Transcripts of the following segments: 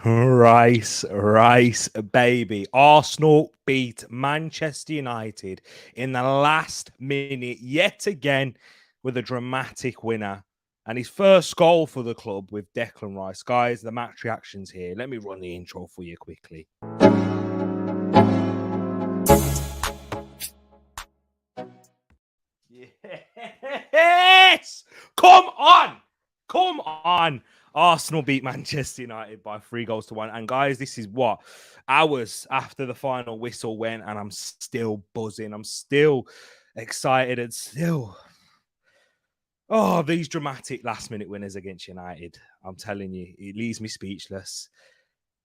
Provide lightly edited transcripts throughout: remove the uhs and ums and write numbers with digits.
Rice, baby. Arsenal beat Manchester United in the last minute yet again with a dramatic winner. And his first goal for the club with Declan Rice. Guys, the match reactions here. Let me run the intro for you quickly. Yes! Come on! Come on! Arsenal beat Manchester United by 3-1. And guys, this is what? Hours after the final whistle went, and I'm still buzzing. I'm still excited and still... Oh, these dramatic last-minute winners against United. I'm telling you, it leaves me speechless.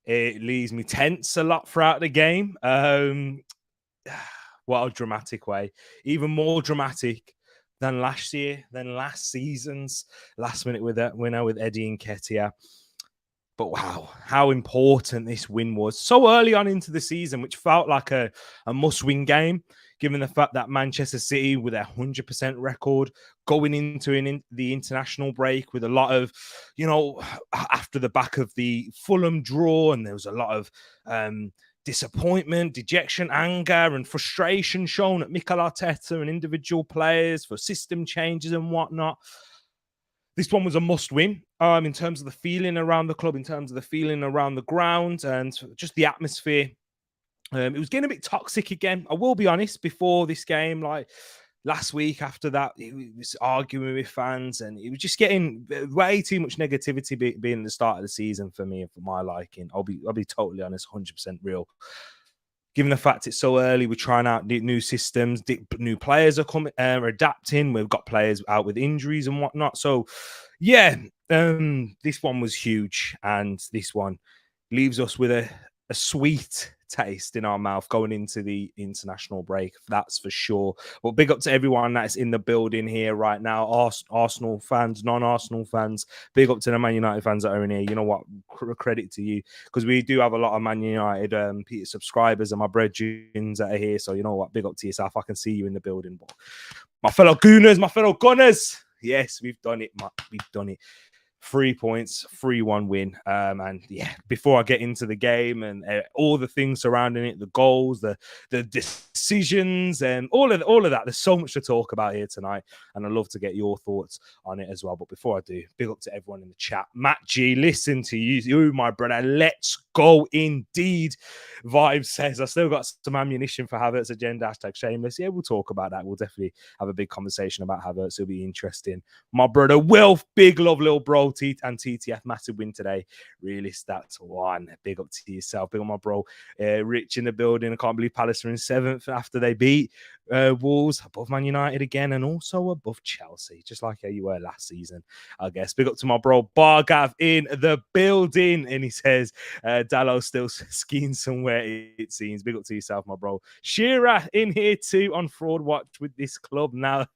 It leaves me tense a lot throughout the game. What a dramatic way. Even more dramatic than last year, than last season's last-minute winner with Eddie Nketiah. But wow, how important this win was so early on into the season, which felt like a must-win game, given the fact that Manchester City, with their 100% record, going into the international break with a lot of, after the back of the Fulham draw, and there was a lot of disappointment, dejection, anger, and frustration shown at Mikel Arteta and individual players for system changes and whatnot. This one was a must-win in terms of the feeling around the club, in terms of the feeling around the ground, and just the atmosphere. It was getting a bit toxic again. I will be honest, before this game, like last week after that, it was arguing with fans, and it was just getting way too much negativity being the start of the season for me and for my liking. I'll be totally honest, 100% real. Given the fact it's so early, we're trying out new systems, new players are coming, adapting. We've got players out with injuries and whatnot. So, yeah, this one was huge, and this one leaves us with a sweet taste in our mouth going into the international break. That's for sure. Well, big up to everyone that's in the building here right now. Arsenal fans, non-Arsenal fans. Big up to the Man United fans that are in here. You know what? Credit to you, because we do have a lot of Man United subscribers and my brethren that are here. So you know what? Big up to yourself. I can see you in the building. But my fellow Gooners, my fellow Gunners. Yes, we've done it. We've done it. 3 points, 3-1 win. And yeah, before I get into the game and all the things surrounding it, the goals, the decisions, and all of that, there's so much to talk about here tonight. And I'd love to get your thoughts on it as well. But before I do, big up to everyone in the chat. Matt G, listen to you, my brother. Let's go indeed. Vibe says, I still got some ammunition for Havertz agenda. #shameless. Yeah, we'll talk about that. We'll definitely have a big conversation about Havertz. It'll be interesting. My brother Wilf, big love, little bro. And TTF, massive win today. Really stats one. Big up to yourself. Big on my bro. Rich in the building. I can't believe Palace are in 7th after they beat Wolves, above Man United again, and also above Chelsea, just like how you were last season, I guess. Big up to my bro Bargav in the building, and he says Dallo's still skiing somewhere, it seems. Big up to yourself, my bro. Shearer in here too on Fraud Watch with this club now.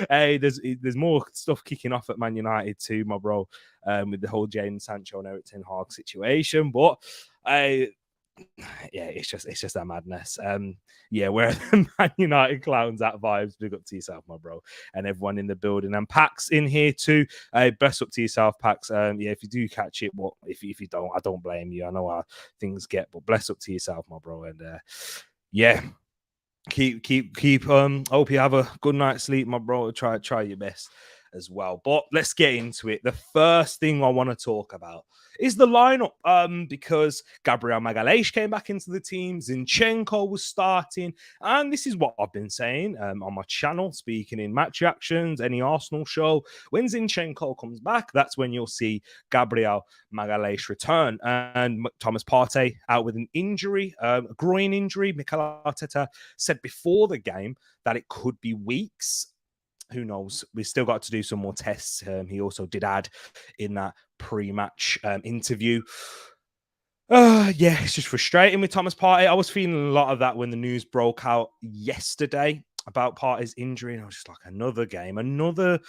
Hey, there's more stuff kicking off at Man United too, my bro, with the whole Jadon Sancho and Erik Ten Hag situation, but yeah, it's just that madness. Yeah, where the Man United clowns at vibes. Big up to yourself, my bro, and everyone in the building. And Pax in here too. Best up to yourself, Pax. Yeah, if you do catch it, what if you don't, I don't blame you. I know how things get, but bless up to yourself, my bro. And yeah, keep. Hope you have a good night's sleep, my bro. Try your best as well. But let's get into it. The first thing I want to talk about is the lineup, because Gabriel Magalhaes came back into the team, Zinchenko was starting, and this is what I've been saying on my channel, speaking in match reactions, any Arsenal show. When Zinchenko comes back, that's when you'll see Gabriel Magalhaes return. And Thomas Partey out with an injury, a groin injury. Mikel Arteta said before the game that it could be weeks. Who knows? We've still got to do some more tests. He also did add in that pre-match interview. Yeah, it's just frustrating with Thomas Partey. I was feeling a lot of that when the news broke out yesterday about Partey's injury. And I was just like, another game, another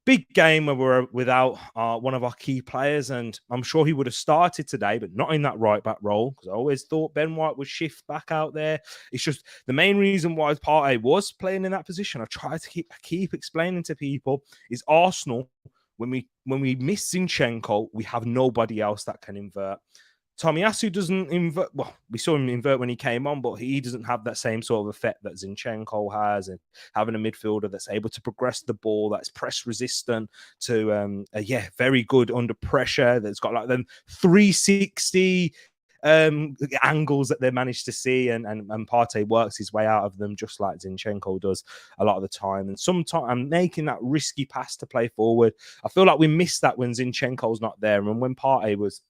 big game where we're without one of our key players, and I'm sure he would have started today, but not in that right back role, because I always thought Ben White would shift back out there. It's just the main reason why Partey was playing in that position. I try to keep explaining to people is Arsenal, when we miss Zinchenko, we have nobody else that can invert. Tomiyasu doesn't invert. Well, we saw him invert when he came on, but he doesn't have that same sort of effect that Zinchenko has, and having a midfielder that's able to progress the ball, that's press resistant to, very good under pressure. That's got like them 360 angles that they managed to see, and Partey works his way out of them just like Zinchenko does a lot of the time. And sometimes I'm making that risky pass to play forward. I feel like we missed that when Zinchenko's not there, and when Partey was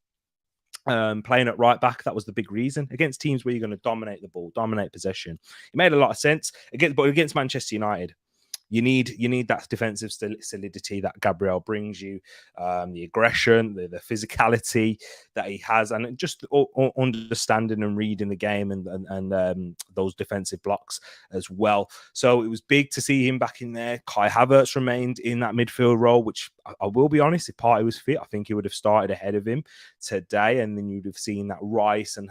playing at right back, that was the big reason. Against teams where you're going to dominate the ball, dominate possession, it made a lot of sense. But against Manchester United, you need that defensive solidity that Gabriel brings you, the aggression, the physicality that he has, and just understanding and reading the game and those defensive blocks as well. So it was big to see him back in there. Kai Havertz remained in that midfield role, which I will be honest, if Partey was fit, I think he would have started ahead of him today, and then you'd have seen that Rice and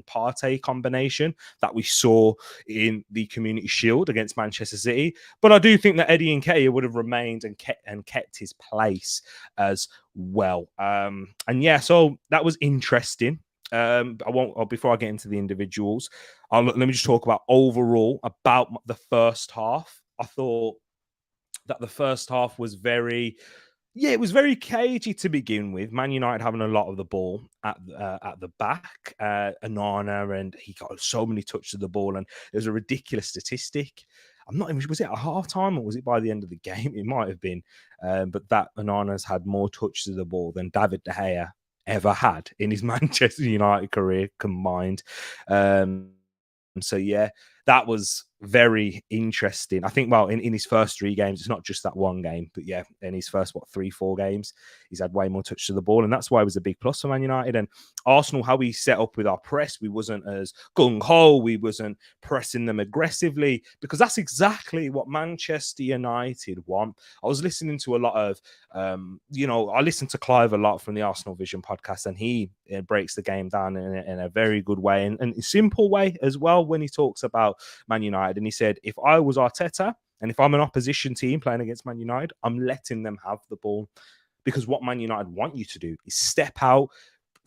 Partey combination that we saw in the Community Shield against Manchester City. But I do think that Eddie Nketiah would have remained and kept his place as well. So that was interesting. Before I get into the individuals, let me just talk about overall about the first half. I thought that the first half was it was very cagey to begin with. Man United having a lot of the ball at the back. Onana, and he got so many touches of the ball, and it was a ridiculous statistic. I'm not even, was it at half time or was it by the end of the game? It might have been. But that Onana's had more touches of the ball than David De Gea ever had in his Manchester United career combined. That was very interesting. I think, in his first 3 games, it's not just that one game, but in his first, 3-4 games, he's had way more touch to the ball. And that's why it was a big plus for Man United. And Arsenal, how we set up with our press, we wasn't as gung-ho, we wasn't pressing them aggressively, because that's exactly what Manchester United want. I was listening to a lot of, I listened to Clive a lot from the Arsenal Vision podcast, and he breaks the game down in a very good way and a simple way as well when he talks about Man United. And he said, if I was Arteta and if I'm an opposition team playing against Man United, I'm letting them have the ball, because what Man United want you to do is step out,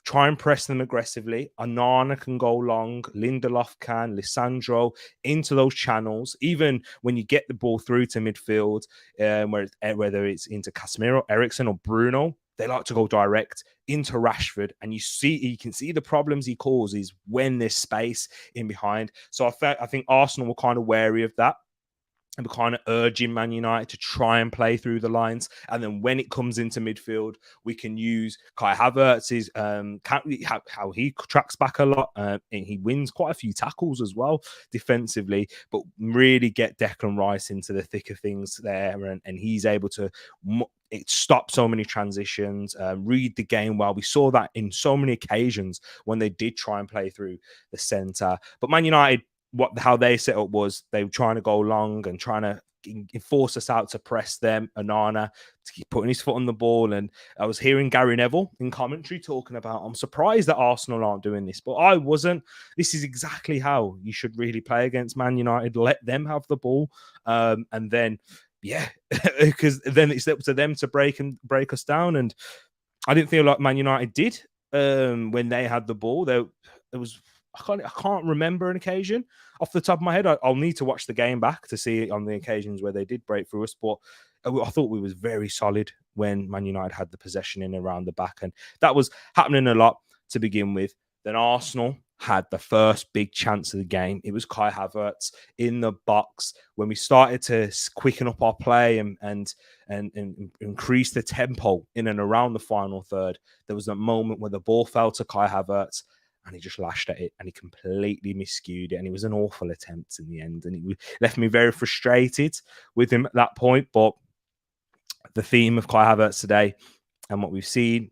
try and press them aggressively. Onana can go long, Lindelof can, Lisandro into those channels. Even when you get the ball through to midfield, whether it's into Casemiro, Eriksen, or Bruno, they like to go direct into Rashford, and you can see the problems he causes when there's space in behind. So I think Arsenal were kind of wary of that, and we're kind of urging Man United to try and play through the lines. And then when it comes into midfield, we can use Kai Havertz's how he tracks back a lot. And he wins quite a few tackles as well defensively, but really get Declan Rice into the thick of things there. And he's able to stop so many transitions, read the game well. We saw that in so many occasions when they did try and play through the centre. But Man United, how they set up was they were trying to go long and trying to force us out to press them. Onana to keep putting his foot on the ball. And I was hearing Gary Neville in commentary talking about, I'm surprised that Arsenal aren't doing this, but I wasn't. This is exactly how you should really play against Man United. Let them have the ball. And then, because then it's up to them to break us down. And I didn't feel like Man United did when they had the ball. There was, I can't remember an occasion off the top of my head. I'll need to watch the game back to see on the occasions where they did break through us. But I thought we was very solid when Man United had the possession in around the back, and that was happening a lot to begin with. Then Arsenal had the first big chance of the game. It was Kai Havertz in the box when we started to quicken up our play and increase the tempo in and around the final third. There was a moment where the ball fell to Kai Havertz, and he just lashed at it, and he completely miscued it. And it was an awful attempt in the end. And it left me very frustrated with him at that point. But the theme of Kai Havertz today and what we've seen,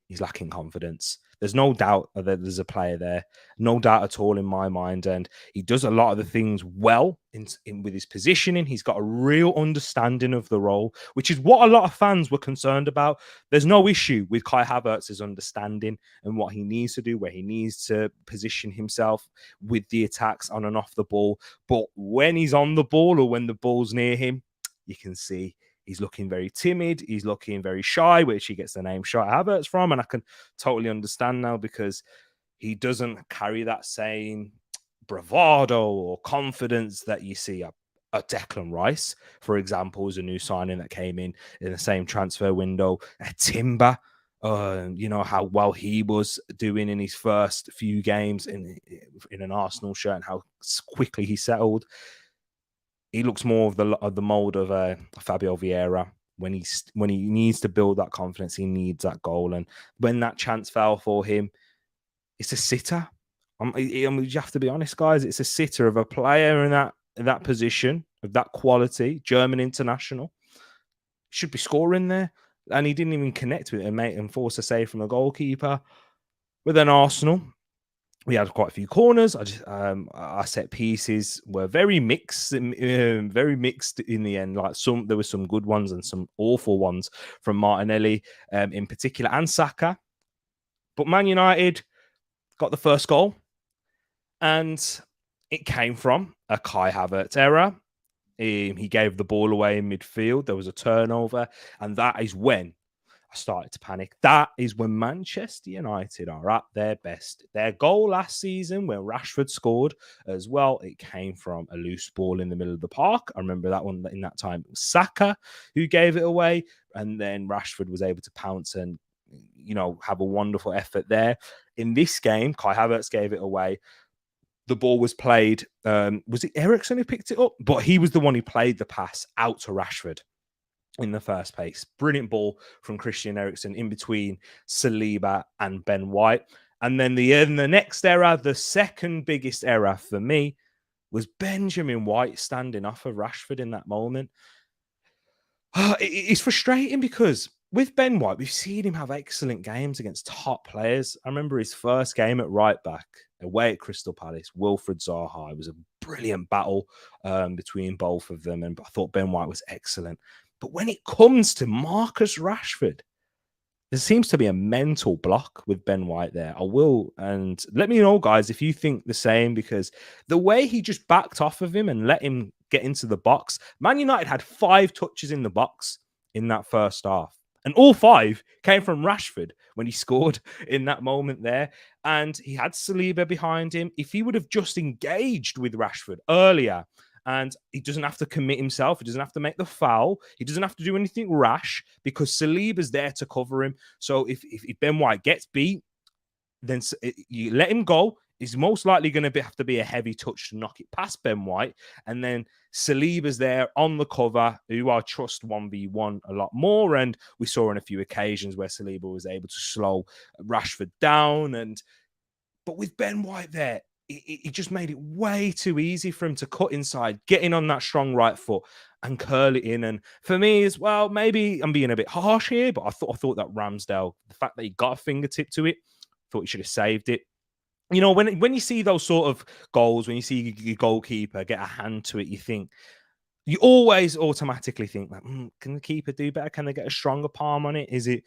he's lacking confidence. There's no doubt that there's a player there. No doubt at all in my mind. And he does a lot of the things well with his positioning. He's got a real understanding of the role, which is what a lot of fans were concerned about. There's no issue with Kai Havertz's understanding and what he needs to do, where he needs to position himself with the attacks on and off the ball. But when he's on the ball or when the ball's near him, you can see He's looking very timid. He's looking very shy, which he gets the name Shy Havertz from. And I can totally understand now because he doesn't carry that same bravado or confidence that you see a Declan Rice, for example, is a new signing that came in the same transfer window. A Timber, you know, how well he was doing in his first few games in an Arsenal shirt and how quickly he settled. He looks more of the mold of Fabio Vieira. When he needs to build that confidence, he needs that goal. And when that chance fell for him, it's a sitter. You have to be honest, guys. It's a sitter of a player in that position of that quality, German international. Should be scoring there, and he didn't even connect with it and force a save from the goalkeeper. With an Arsenal, we had quite a few corners. Our set pieces were very mixed, very mixed in the end. Like there were some good ones and some awful ones from Martinelli, in particular, and Saka. But Man United got the first goal, and it came from a Kai Havertz error. He gave the ball away in midfield. There was a turnover, and that is when I started to panic. That is when Manchester United are at their best. Their goal last season, where Rashford scored as well, it came from a loose ball in the middle of the park. I remember that one. In that time, it was Saka who gave it away, and then Rashford was able to pounce and, you know, have a wonderful effort there. In this game, Kai Havertz gave it away. The ball was played. Was it Eriksen who picked it up? But he was the one who played the pass out to Rashford in the first place. Brilliant ball from Christian Eriksen in between Saliba and Ben White. And then the next error, the second biggest error for me, was Benjamin White standing off of Rashford in that moment. It's frustrating because with Ben White, we've seen him have excellent games against top players. I remember his first game at right back away at Crystal Palace, Wilfred Zaha. It was a brilliant battle between both of them, and I thought Ben White was excellent. But when it comes to Marcus Rashford, there seems to be a mental block with Ben White there. And let me know, guys, if you think the same, because the way he just backed off of him and let him get into the box, Man United had 5 touches in the box in that first half. And all 5 came from Rashford when he scored in that moment there. And he had Saliba behind him. If he would have just engaged with Rashford earlier, and he doesn't have to commit himself, he doesn't have to make the foul, he doesn't have to do anything rash because Saliba's there to cover him. So if Ben White gets beat, then you let him go. It's most likely going to have to be a heavy touch to knock it past Ben White. And then Saliba's there on the cover, who I trust 1v1 a lot more. And we saw on a few occasions where Saliba was able to slow Rashford down. But with Ben White there, it just made it way too easy for him to cut inside, get in on that strong right foot and curl it in. And for me as well, maybe I'm being a bit harsh here, but I thought that Ramsdale, the fact that he got a fingertip to it, thought he should have saved it. You know, when you see those sort of goals, when you see your goalkeeper get a hand to it, you always automatically think, like, can the keeper do better? Can they get a stronger palm on it? Is it?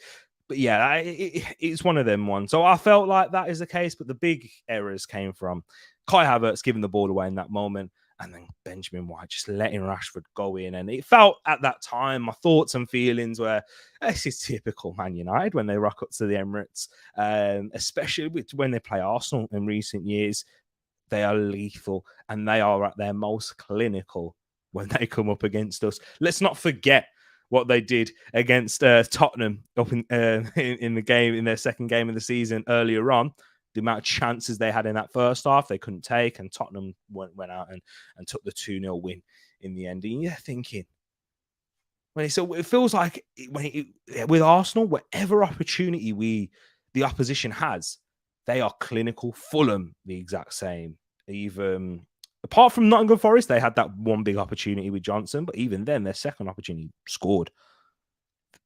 But yeah, it's one of them ones. So I felt like that is the case, but the big errors came from Kai Havertz giving the ball away in that moment, and then Benjamin White just letting Rashford go in. And it felt at that time, my thoughts and feelings were, this is typical Man United when they rock up to the Emirates, especially when they play Arsenal in recent years. They are lethal, and they are at their most clinical when they come up against us. Let's not forget what they did against Tottenham up in the game, in their second game of the season earlier on. The amount of chances they had in that first half, they couldn't take, and Tottenham went out and took the 2-0 win in the end. And you're thinking, it feels like with Arsenal, whatever opportunity the opposition has, they are clinical. Fulham, the exact same. Even apart from Nottingham Forest, they had that one big opportunity with Johnson, but even then, their second opportunity scored.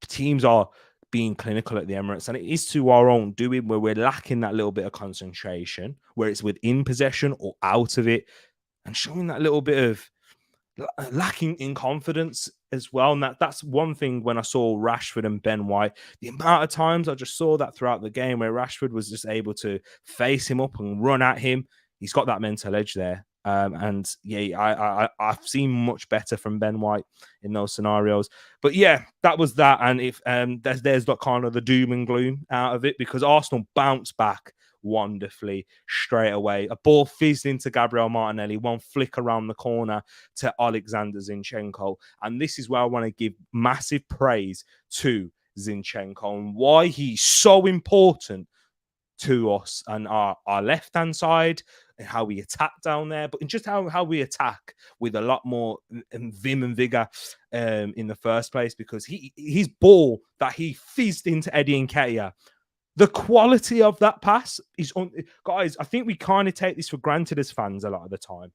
Teams are being clinical at the Emirates, and it is to our own doing, where we're lacking that little bit of concentration, where it's within possession or out of it, and showing that little bit of lacking in confidence as well. And that's one thing when I saw Rashford and Ben White, the amount of times I just saw that throughout the game where Rashford was just able to face him up and run at him. He's got that mental edge there. And yeah, I've seen much better from Ben White in those scenarios. But yeah, that was that. And if there's that kind of the doom and gloom out of it, because Arsenal bounced back wonderfully straight away. A ball fizzed into Gabriel Martinelli, one flick around the corner to Alexander Zinchenko. And this is where I want to give massive praise to Zinchenko and why he's so important to us and our left-hand side and how we attack down there, but just how we attack with a lot more vim and vigor in the first place, because his ball that he fizzed into Eddie Nketiah, the quality of that pass is guys, I think we kind of take this for granted as fans a lot of the time.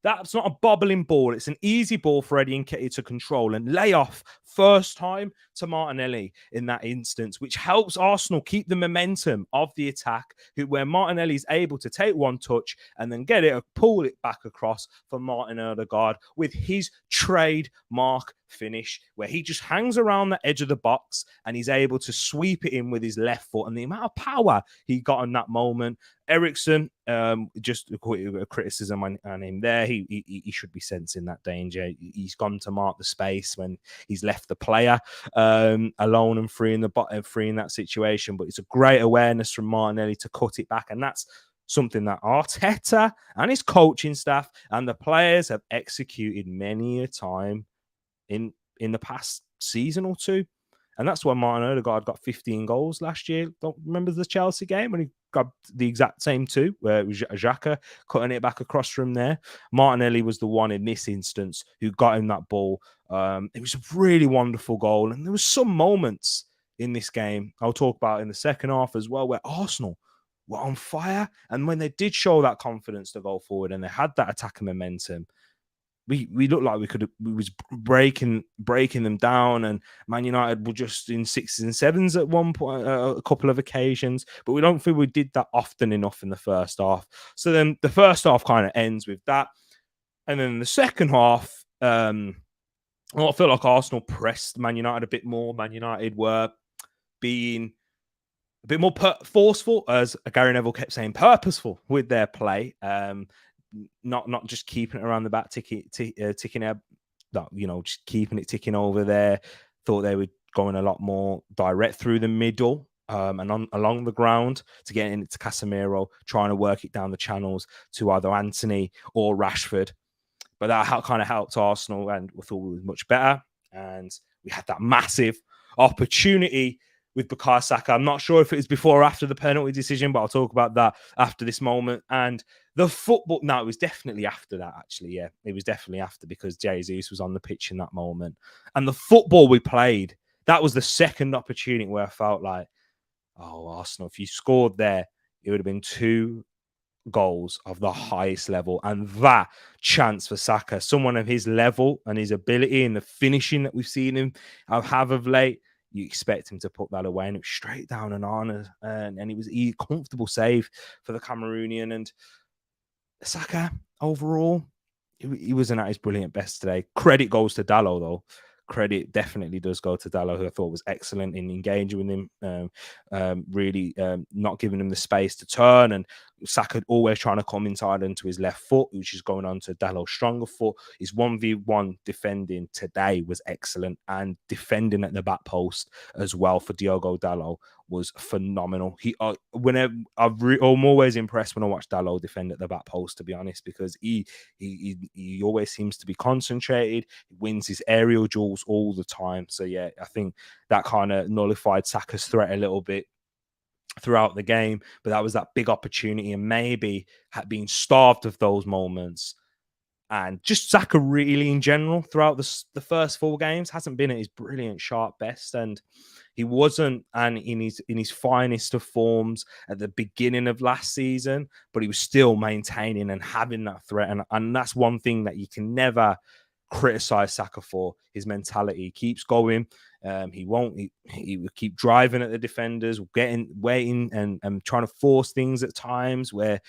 That's not a bobbling ball. It's an easy ball for Eddie Nketiah to control and lay off first time to Martinelli in that instance, which helps Arsenal keep the momentum of the attack, where Martinelli is able to take one touch and then get it, pull it back across for Martin Odegaard with his trademark finish, where he just hangs around the edge of the box and he's able to sweep it in with his left foot. And the amount of power he got in that moment. Eriksen, just a criticism on him there. He should be sensing that danger. He's gone to mark the space when he's left the player alone and free in that situation. But it's a great awareness from Martinelli to cut it back, and that's something that Arteta and his coaching staff and the players have executed many a time in the past season or two. And that's why Martin Odegaard got 15 goals last year. Don't remember the Chelsea game when he got the exact same two, where it was Xhaka cutting it back across from there. Martinelli was the one in this instance who got him that ball. It was a really wonderful goal. And there was some moments in this game I'll talk about in the second half as well, where Arsenal were on fire. And when they did show that confidence to go forward and they had that attacking momentum, we looked like we was breaking them down, and Man United were just in 6s and 7s at one point, a couple of occasions, but we don't feel we did that often enough in the first half. So then the first half kind of ends with that, and then the second half, I feel like Arsenal pressed Man United a bit more. Man United were being a bit more forceful, as Gary Neville kept saying, purposeful with their play. Not just keeping it around the back, ticking out, just keeping it ticking over there. Thought they were going a lot more direct through the middle and along the ground to get into Casemiro, trying to work it down the channels to either Anthony or Rashford. But that kind of helped Arsenal, and we thought we were much better. And we had that massive opportunity with Bukayo Saka. I'm not sure if it was before or after the penalty decision, but I'll talk about that after this moment. And the football, no, it was definitely after that, actually. Yeah, it was definitely after, because Jesus was on the pitch in that moment. And the football we played, that was the second opportunity where I felt like, oh, Arsenal, if you scored there, it would have been 2 goals of the highest level. And that chance for Saka, someone of his level and his ability and the finishing that we've seen him have of late, you expect him to put that away, and it was straight down and on, and it was a comfortable save for the Cameroonian. And Saka, overall, he wasn't at his brilliant best today. Credit goes to Dalot, though. Credit definitely does go to Dalot, who I thought was excellent in engaging with him, really not giving him the space to turn. And Saka always trying to come inside into his left foot, which is going on to Dalot's stronger foot. His 1v1 defending today was excellent, and defending at the back post as well for Diogo Dalot was phenomenal. I'm always impressed when I watch Dalot defend at the back post, to be honest, because he always seems to be concentrated. He wins his aerial duels all the time. So yeah, I think that kind of nullified Saka's threat a little bit throughout the game, but that was that big opportunity, and maybe had been starved of those moments. And just Saka really in general throughout the first 4 games hasn't been at his brilliant sharp best, and he wasn't and in his finest of forms at the beginning of last season, but he was still maintaining and having that threat. And that's one thing that you can never criticize Saka for. His mentality. He keeps going. He won't. He will keep driving at the defenders, waiting, and trying to force things at times where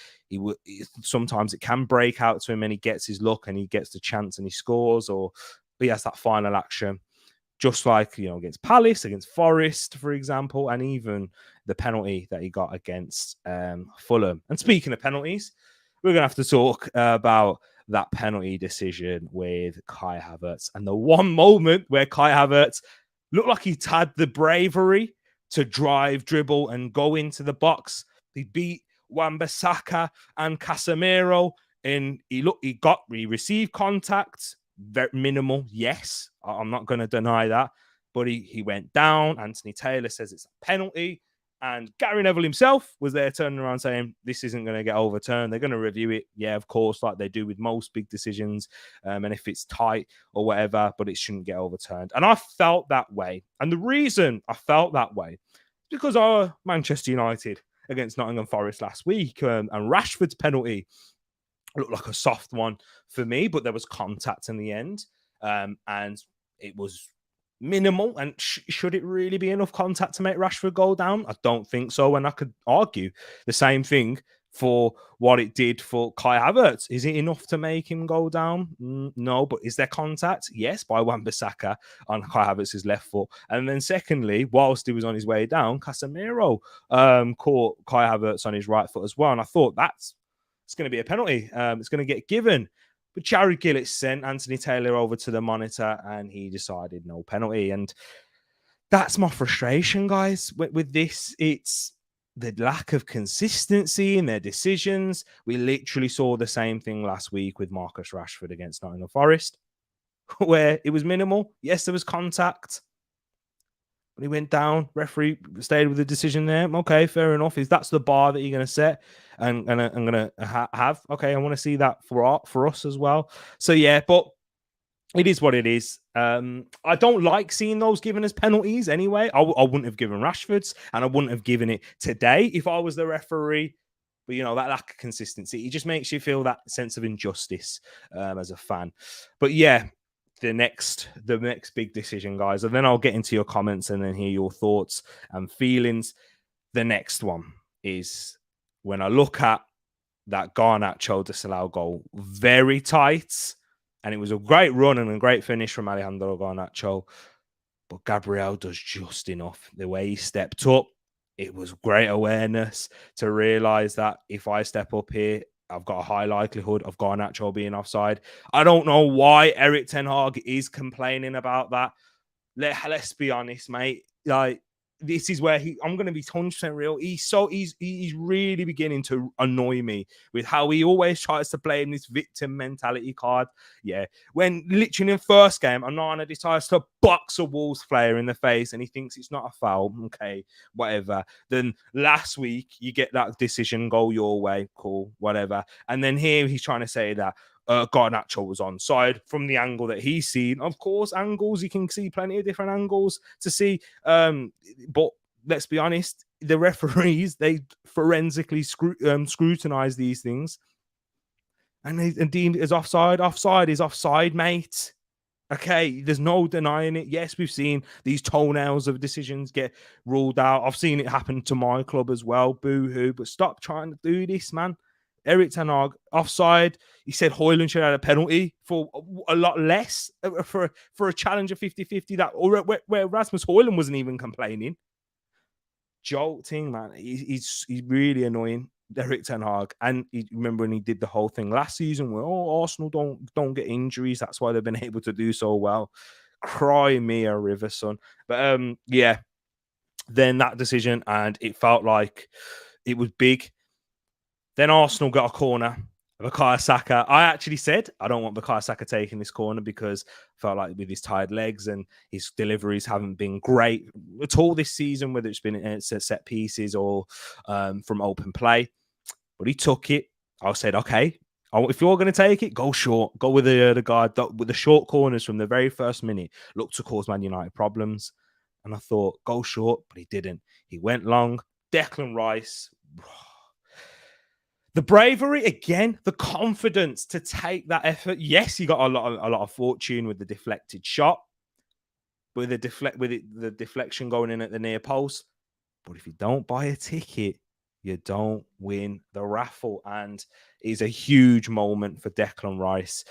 sometimes it can break out to him, and he gets his luck and he gets the chance and he scores, or he has that final action. Just like, against Palace, against Forest, for example, and even the penalty that he got against Fulham. And speaking of penalties, we're going to have to talk about that penalty decision with Kai Havertz. And the one moment where Kai Havertz looked like he had the bravery to drive, dribble, and go into the box. He beat Wan-Bissaka and Casemiro, and he received contact, very minimal. Yes, I'm not going to deny that, but he went down. Anthony Taylor says it's a penalty, and Gary Neville himself was there turning around saying this isn't going to get overturned. They're going to review it, yeah, of course, like they do with most big decisions, and if it's tight or whatever, but it shouldn't get overturned. And I felt that way, and the reason I felt that way is because our Manchester United against Nottingham Forest last week, and Rashford's penalty looked like a soft one for me, but there was contact in the end, and it was minimal. And should it really be enough contact to make Rashford go down? I don't think so. And I could argue the same thing for what it did for Kai Havertz. Is it enough to make him go down? No, but is there contact? Yes, by Wan-Bissaka on Kai Havertz's left foot. And then secondly, whilst he was on his way down, Casemiro caught Kai Havertz on his right foot as well. And I thought it's going to be a penalty. It's going to get given. But Jared Gillett sent Anthony Taylor over to the monitor and he decided no penalty. And that's my frustration, guys, with this. It's the lack of consistency in their decisions. We literally saw the same thing last week with Marcus Rashford against Nottingham Forest, where it was minimal. Yes, there was contact, but he went down. Referee stayed with the decision there. Okay, fair enough. Is that's the bar that you're going to set? And I'm going to have. Okay, I want to see that for us as well. So yeah, but it is what it is. I don't like seeing those given as penalties anyway. I wouldn't have given Rashford's, and I wouldn't have given it today if I was the referee. But, that lack of consistency, it just makes you feel that sense of injustice as a fan. But, yeah, the next big decision, guys, and then I'll get into your comments and then hear your thoughts and feelings. The next one is when I look at that Garnacho disallowed goal, very tight. And it was a great run and a great finish from Alejandro Garnacho. But Gabriel does just enough. The way he stepped up, it was great awareness to realise that if I step up here, I've got a high likelihood of Garnacho being offside. I don't know why Erik ten Hag is complaining about that. Let's be honest, mate. Like, this is where I'm going to be 100% real. He's really beginning to annoy me with how he always tries to play in this victim mentality card. Yeah, when literally in the first game, Onana decides to box a Wolves player in the face and he thinks it's not a foul. Okay, whatever. Then last week, you get that decision, go your way, cool, whatever. And then here he's trying to say that Garnacho was onside from the angle that he's seen. Of course, angles, you can see plenty of different angles to see. But let's be honest, the referees, they forensically scrutinize these things. And they deemed it as offside. Offside is offside, mate. Okay, there's no denying it. Yes, we've seen these toenails of decisions get ruled out. I've seen it happen to my club as well. Boo-hoo. But stop trying to do this, man. Erik ten Hag, offside. He said Hojlund should have had a penalty for a lot less for a challenge of 50-50 where Rasmus Hojlund wasn't even complaining. Jolting, man. He's really annoying, Erik ten Hag. And remember when he did the whole thing last season where Arsenal don't get injuries. That's why they've been able to do so well. Cry me a river, son. But yeah, then that decision, and it felt like it was big. Then Arsenal got a corner. Bukayo Saka. I actually said I don't want Bukayo Saka taking this corner because I felt like with his tired legs and his deliveries haven't been great at all this season, whether it's been set pieces or from open play. But he took it. I said, okay, if you're going to take it, go short. Go with the guy with the short corners from the very first minute. Looked to cause Man United problems. And I thought, go short, but he didn't. He went long. Declan Rice. The bravery again, the confidence to take that effort. Yes, he got a lot of fortune with the deflected shot, with the deflection going in at the near post. But if you don't buy a ticket, you don't win the raffle. And it's a huge moment for Declan Rice.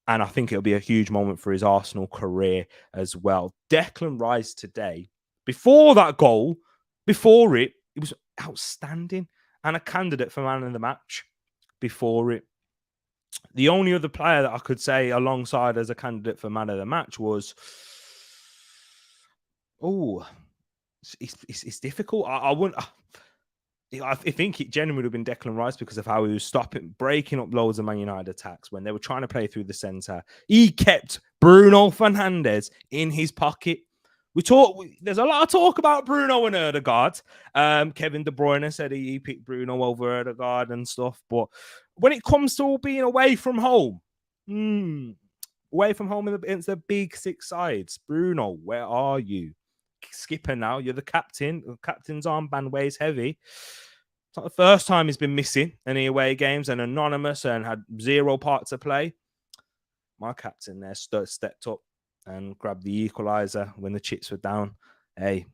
And I think it'll be a huge moment for his Arsenal career as well. Declan Rice today, before that goal, it was outstanding. And a candidate for man of the match. before it. The only other player that I could say alongside as a candidate for man of the match was, it's difficult. I wouldn't. I think it genuinely would have been Declan Rice because of how he was breaking up loads of Man United attacks when they were trying to play through the centre. He kept Bruno Fernandes in his pocket. There's a lot of talk about Bruno and Ødegaard. Kevin De Bruyne said he picked Bruno over Ødegaard and stuff. But when it comes to being away from home against the big six sides, Bruno, where are you? Skipper now, you're the captain. The captain's armband weighs heavy. It's not the first time he's been missing any away games and anonymous and had zero part to play. My captain there stepped up and grabbed the equaliser when the chips were down. Hey,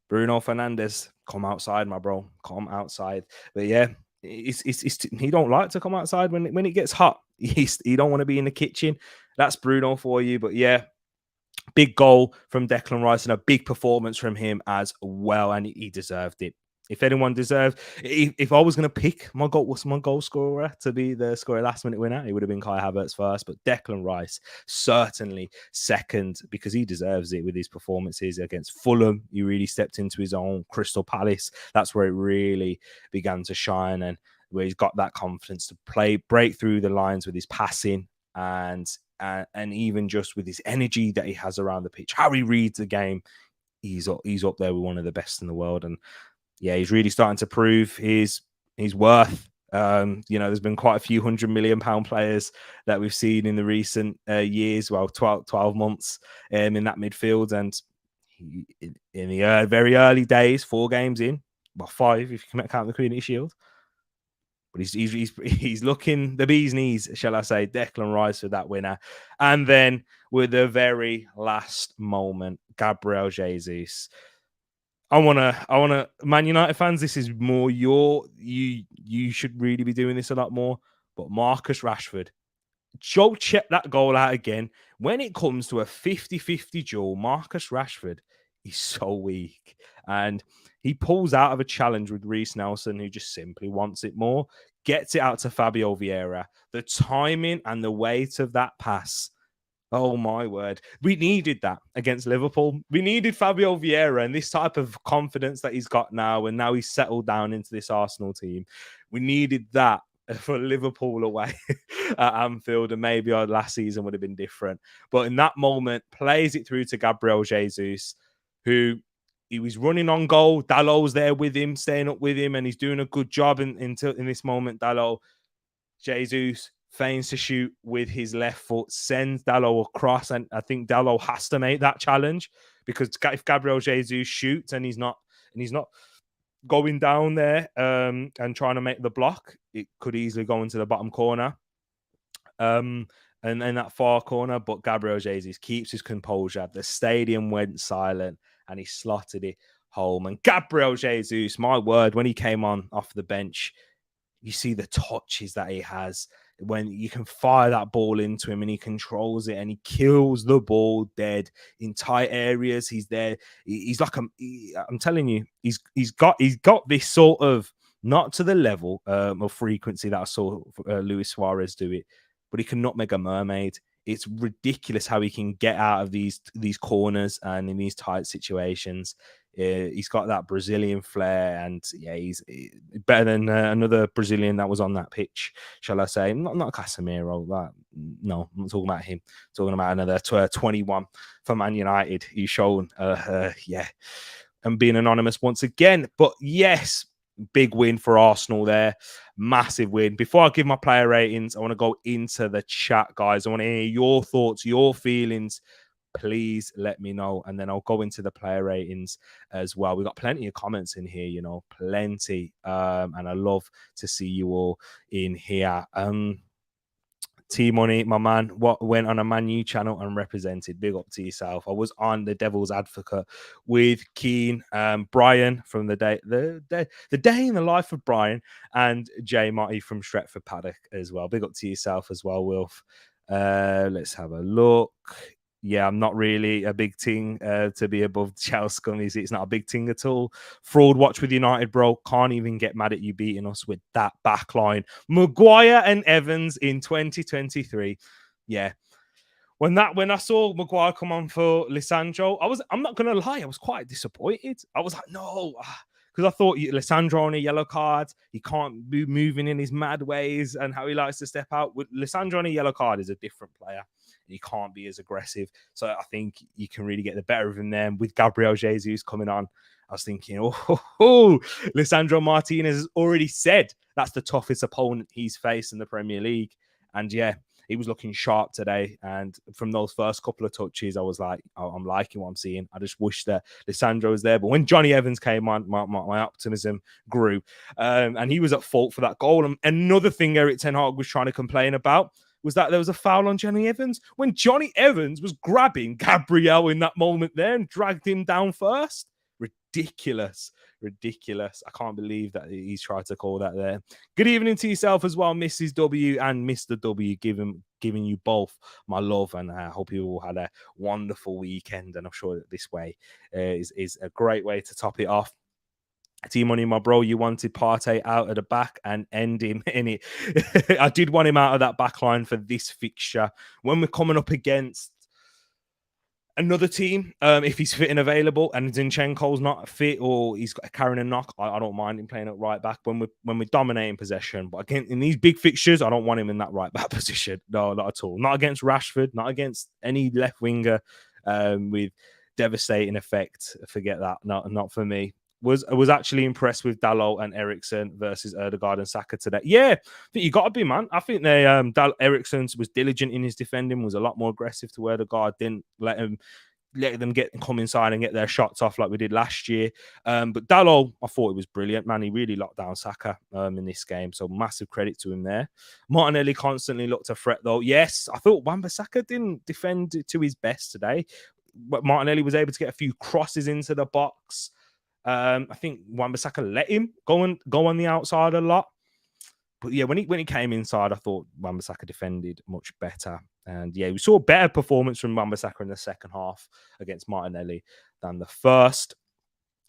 Bruno Fernandes, come outside, my bro. Come outside. But yeah, he don't like to come outside when it gets hot. He don't want to be in the kitchen. That's Bruno for you. But yeah, big goal from Declan Rice and a big performance from him as well. And he deserved it. If anyone deserved, if I was going to pick my goal scorer to be the scorer last minute winner, it would have been Kai Havertz first. But Declan Rice certainly second because he deserves it with his performances against Fulham. He really stepped into his own. Crystal Palace, that's where it really began to shine and where he's got that confidence to break through the lines with his passing and even just with his energy that he has around the pitch, how he reads the game. He's up there with one of the best in the world. And yeah, he's really starting to prove his worth. There's been quite a few £100 million players that we've seen in the recent years, 12 months in that midfield. And in the very early days, 4 games in, 5 if you can count the Community Shield. But he's looking the bee's knees, shall I say, Declan Rice for that winner. And then with the very last moment, Gabriel Jesus. I wanna Man United fans, this is more you should really be doing this a lot more. But Marcus Rashford, Joe checked that goal out again. When it comes to a 50-50 duel, Marcus Rashford is so weak. And he pulls out of a challenge with Reece Nelson, who just simply wants it more, gets it out to Fabio Vieira. The timing and the weight of that pass. Oh, my word. We needed that against Liverpool. We needed Fabio Vieira and this type of confidence that he's got now. And now he's settled down into this Arsenal team. We needed that for Liverpool away at Anfield. And maybe our last season would have been different. But in that moment, plays it through to Gabriel Jesus, who he was running on goal. Dalot's there with him, staying up with him. And he's doing a good job in this moment, Dalot. Jesus feigns to shoot with his left foot, sends Dalot across, and I think Dalot has to make that challenge because if Gabriel Jesus shoots and he's not going down there and trying to make the block, it could easily go into the bottom corner, and in that far corner. But Gabriel Jesus keeps his composure. The stadium went silent, and he slotted it home. And Gabriel Jesus, my word, when he came on off the bench, you see the touches that he has. When you can fire that ball into him and he controls it and he kills the ball dead in tight areas. He's there. He's like I'm telling you, he's got this sort of, not to the level of frequency that I saw Luis Suarez do it, but he can nutmeg a mermaid. It's ridiculous how he can get out of these corners and in these tight situations. He's got that Brazilian flair, and yeah, he's better than another Brazilian that was on that pitch, shall I say? Not Casemiro. No, I'm not talking about him. I'm talking about another 21 for Man United. He's shown, and being anonymous once again. But yes, big win for Arsenal there. Massive win. Before I give my player ratings, I want to go into the chat, guys. I want to hear your thoughts, your feelings. Please let me know, and then I'll go into the player ratings as well. We've got plenty of comments in here, plenty. And I love to see you all in here. T-Money, my man, went on a Man U channel and represented. Big up to yourself. I was on the Devil's Advocate with Keane, Brian from the day in the life of Brian, and Jay Marty from Stretford Paddock as well. Big up to yourself as well, Wilf. Let's have a look. yeah, I'm not really a big thing to be above Chelsea scummies. It's not a big thing at all. Fraud watch with United, bro. Can't even get mad at you beating us with that back line. Maguire and Evans in 2023. Yeah. When I saw Maguire come on for Lisandro, I'm not gonna lie, I was quite disappointed. I was like, no, because I thought Lisandro on a yellow card, he can't be moving in his mad ways and how he likes to step out. With Lisandro on a yellow card is a different player. He can't be as aggressive. So I think you can really get the better of him there. With Gabriel Jesus coming on, I was thinking, Lisandro Martinez has already said that's the toughest opponent he's faced in the Premier League. And yeah, he was looking sharp today. And from those first couple of touches, I was like, oh, I'm liking what I'm seeing. I just wish that Lisandro was there. But when Johnny Evans came on, my optimism grew. And he was at fault for that goal. And another thing Erik Ten Hag was trying to complain about was that there was a foul on Johnny Evans when Johnny Evans was grabbing Gabriel in that moment there and dragged him down first. Ridiculous. I can't believe that he's tried to call that there. Good evening to yourself as well, Mrs. W and Mr. W, giving you both my love, and I hope you all had a wonderful weekend, and I'm sure that this way is a great way to top it off. T-Money, my bro, you wanted Partey out of the back and end him in it. I did want him out of that back line for this fixture. When we're coming up against another team, if he's fit and available and Zinchenko's not fit or he's carrying a knock, I don't mind him playing at right back when we're dominating possession. But again, in these big fixtures, I don't want him in that right back position. No, not at all. Not against Rashford, not against any left winger with devastating effect. Forget that. Not for me. Was actually impressed with Dalot and Eriksen versus Ødegaard and Saka today. Yeah, I think you got to be, man. I think they Eriksen was diligent in his defending, was a lot more aggressive to Ødegaard, didn't let them come inside and get their shots off like we did last year. But Dalot, I thought it was brilliant, man. He really locked down Saka in this game, so massive credit to him there. Martinelli constantly looked a threat, though. Yes, I thought Wan-Bissaka didn't defend to his best today, but Martinelli was able to get a few crosses into the box. I think Wan-Bissaka let him go on the outside a lot. But yeah, when he came inside, I thought Wan-Bissaka defended much better. And yeah, we saw a better performance from Wan-Bissaka in the second half against Martinelli than the first.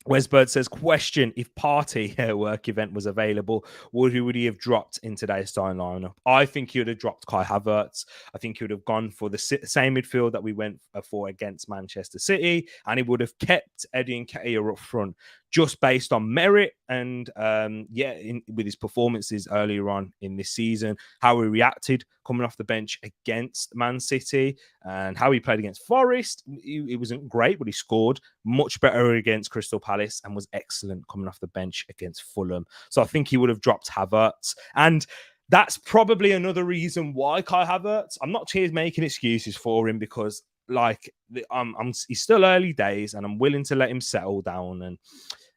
Wesbird says, question, if Partey work event was available, would he have dropped in today's starting lineup? I think he would have dropped Kai Havertz. I think he would have gone for the same midfield that we went for against Manchester City, and he would have kept Eddie Nketiah up front just based on merit and with his performances earlier on in this season, how he reacted coming off the bench against Man City and how he played against Forest. He wasn't great, but he scored much better against Crystal Palace and was excellent coming off the bench against Fulham. So I think he would have dropped Havertz. And that's probably another reason why Kai Havertz, I'm not here making excuses for him because he's still early days and I'm willing to let him settle down.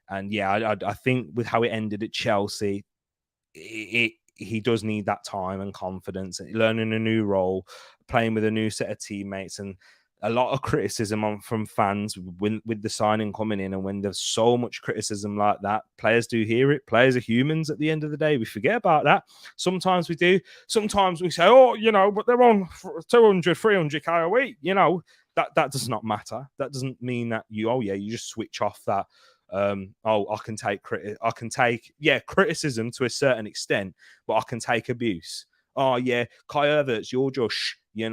And yeah, I think with how it ended at Chelsea, he does need that time and confidence, learning a new role, playing with a new set of teammates, and a lot of criticism from fans with the signing coming in. And when there's so much criticism like that, players do hear it. Players are humans at the end of the day. We forget about that. Sometimes we do. Sometimes we say, but they're on 200, 300k a week. That does not matter. That doesn't mean that you just switch off that. I can take criticism to a certain extent, but I can take abuse. Oh yeah, Kai Havertz, you're just, you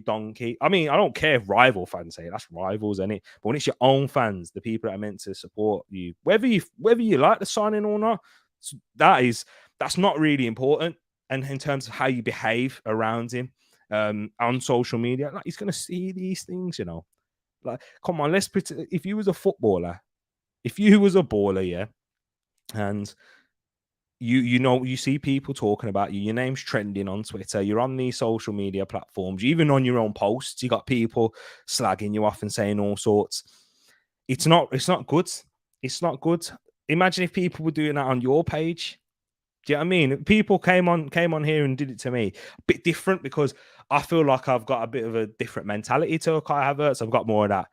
donkey. I mean, I don't care if rival fans say it. That's rivals, isn't it? But when it's your own fans, the people that are meant to support you, whether you like the signing or not, that's not really important. And in terms of how you behave around him on social media, like he's gonna see these things, Like, come on, let's pretend if you was a footballer, if you was a baller, yeah, and you see people talking about you, your name's trending on Twitter, you're on these social media platforms, even on your own posts, you got people slagging you off and saying all sorts. It's not good. It's not good. Imagine if people were doing that on your page. Do you know what I mean? People came on here and did it to me. A bit different because I feel like I've got a bit of a different mentality to Kai Havertz. I've got more of that,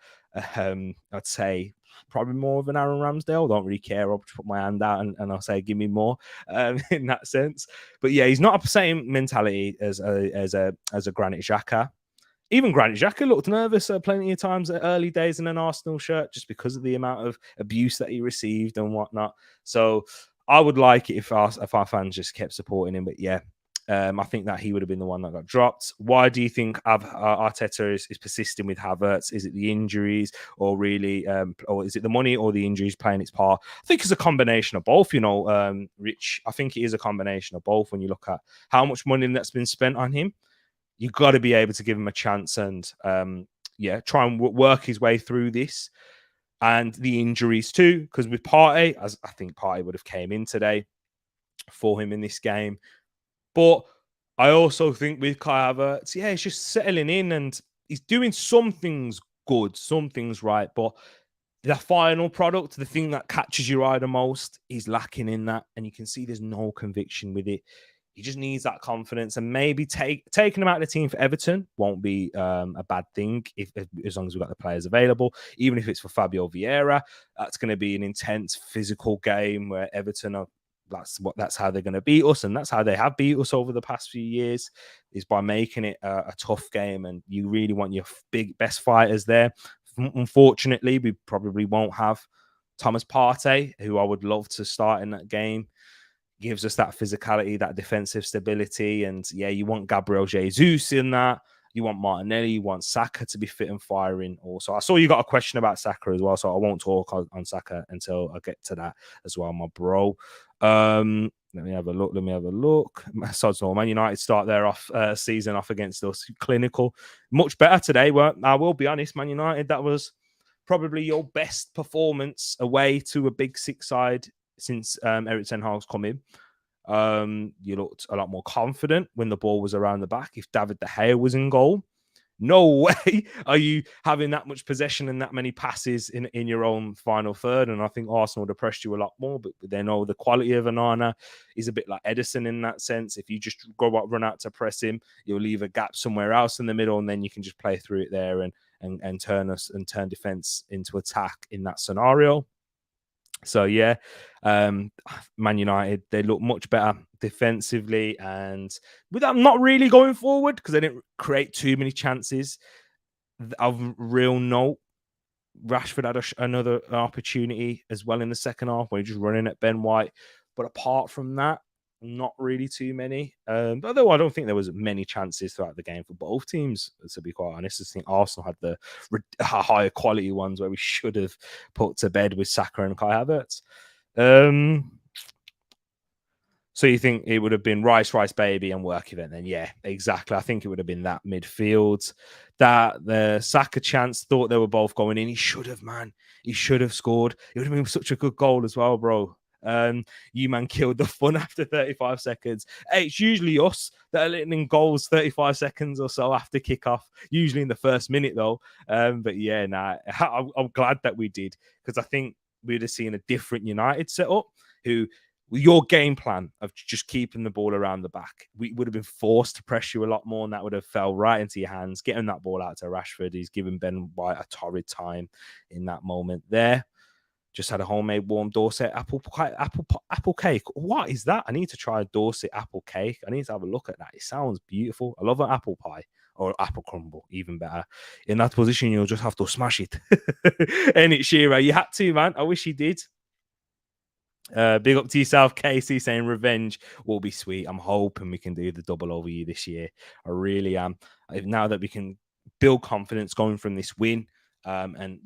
I'd say, probably more of an Aaron Ramsdale. Don't really care. I'll just put my hand out and I'll say, give me more in that sense. But yeah, he's not the same mentality as a Granit Xhaka. Even Granit Xhaka looked nervous plenty of times at early days in an Arsenal shirt just because of the amount of abuse that he received and whatnot. So I would like it if our fans just kept supporting him. But yeah, I think that he would have been the one that got dropped. Why do you think Arteta is persisting with Havertz? Is it the injuries, or really, or is it the money, or the injuries playing its part? I think it's a combination of both. Rich. I think it is a combination of both. When you look at how much money that's been spent on him, you've got to be able to give him a chance and try and work his way through this. And the injuries too, because with Partey, as I think Partey would have came in today for him in this game. But I also think with Kai Havertz, he's just settling in and he's doing some things good, some things right. But the final product, the thing that catches your eye the most, he's lacking in that. And you can see there's no conviction with it. He just needs that confidence, and maybe taking him out of the team for Everton won't be a bad thing if as long as we've got the players available. Even if it's for Fabio Vieira, that's going to be an intense physical game where Everton are. That's how they're going to beat us, and that's how they have beat us over the past few years, is by making it a tough game. And you really want your best fighters there. Unfortunately, we probably won't have Thomas Partey, who I would love to start in that game. Gives us that physicality, that defensive stability. And you want Gabriel Jesus in that. You want Martinelli, you want Saka to be fit and firing also. I saw you got a question about Saka as well, so I won't talk on Saka until I get to that as well, my bro. Let me have a look. Sods all, Man United start their season off against us. Clinical. Much better today. Well, I will be honest, Man United, that was probably your best performance away to a big six side since Erik ten Hag's come in. You looked a lot more confident when the ball was around the back. If David De Gea was in goal, no way are you having that much possession and that many passes in your own final third. And I think Arsenal would have pressed you a lot more, but they know the quality of Onana is a bit like Edison in that sense. If you just run out to press him, you'll leave a gap somewhere else in the middle, and then you can just play through it there and turn defense into attack in that scenario. So Man United, they look much better defensively, and with that, not really going forward because they didn't create too many chances of real note. Rashford had another opportunity as well in the second half where he's just running at Ben White, but apart from that, not really too many. Although I don't think there was many chances throughout the game for both teams, to be quite honest. I think Arsenal had the higher quality ones where we should have put to bed with Saka and Kai Havertz. So you think it would have been Rice, Baby, and work event then? Yeah, exactly. I think it would have been that midfield. That the Saka chance, thought they were both going in. He should have, man. He should have scored. It would have been such a good goal as well, bro. You man killed the fun after 35 seconds. Hey, it's usually us that are letting in goals 35 seconds or so after kickoff, usually in the first minute though. I'm glad that we did, because I think we'd have seen a different United setup who, your game plan of just keeping the ball around the back, we would have been forced to press you a lot more, and that would have fell right into your hands. Getting that ball out to Rashford, he's given Ben White a torrid time in that moment there. Just had a homemade warm Dorset apple cake. What is that? I need to try a Dorset apple cake. I need to have a look at that. It sounds beautiful. I love an apple pie or apple crumble, even better. In that position, you'll just have to smash it. And it's Shearer. You had to, man. I wish you did. Big up to yourself, Casey, saying revenge will be sweet. I'm hoping we can do the double over you this year. I really am. Now that we can build confidence going from this win, and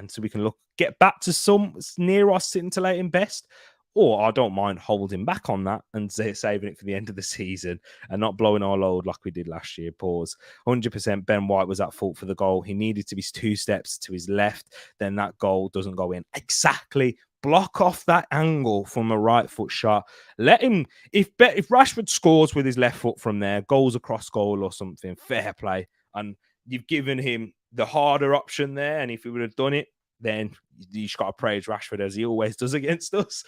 so we can get back to some near us scintillating best. Or I don't mind holding back on that and saving it for the end of the season and not blowing our load like we did last year. Pause. 100% Ben White was at fault for the goal. He needed to be 2 steps to his left. Then that goal doesn't go in. Exactly. Block off that angle from a right foot shot. Let him, if Rashford scores with his left foot from there, goes across goal or something, fair play. And you've given him the harder option there. And if he would have done it, then you just got to praise Rashford, as he always does against us,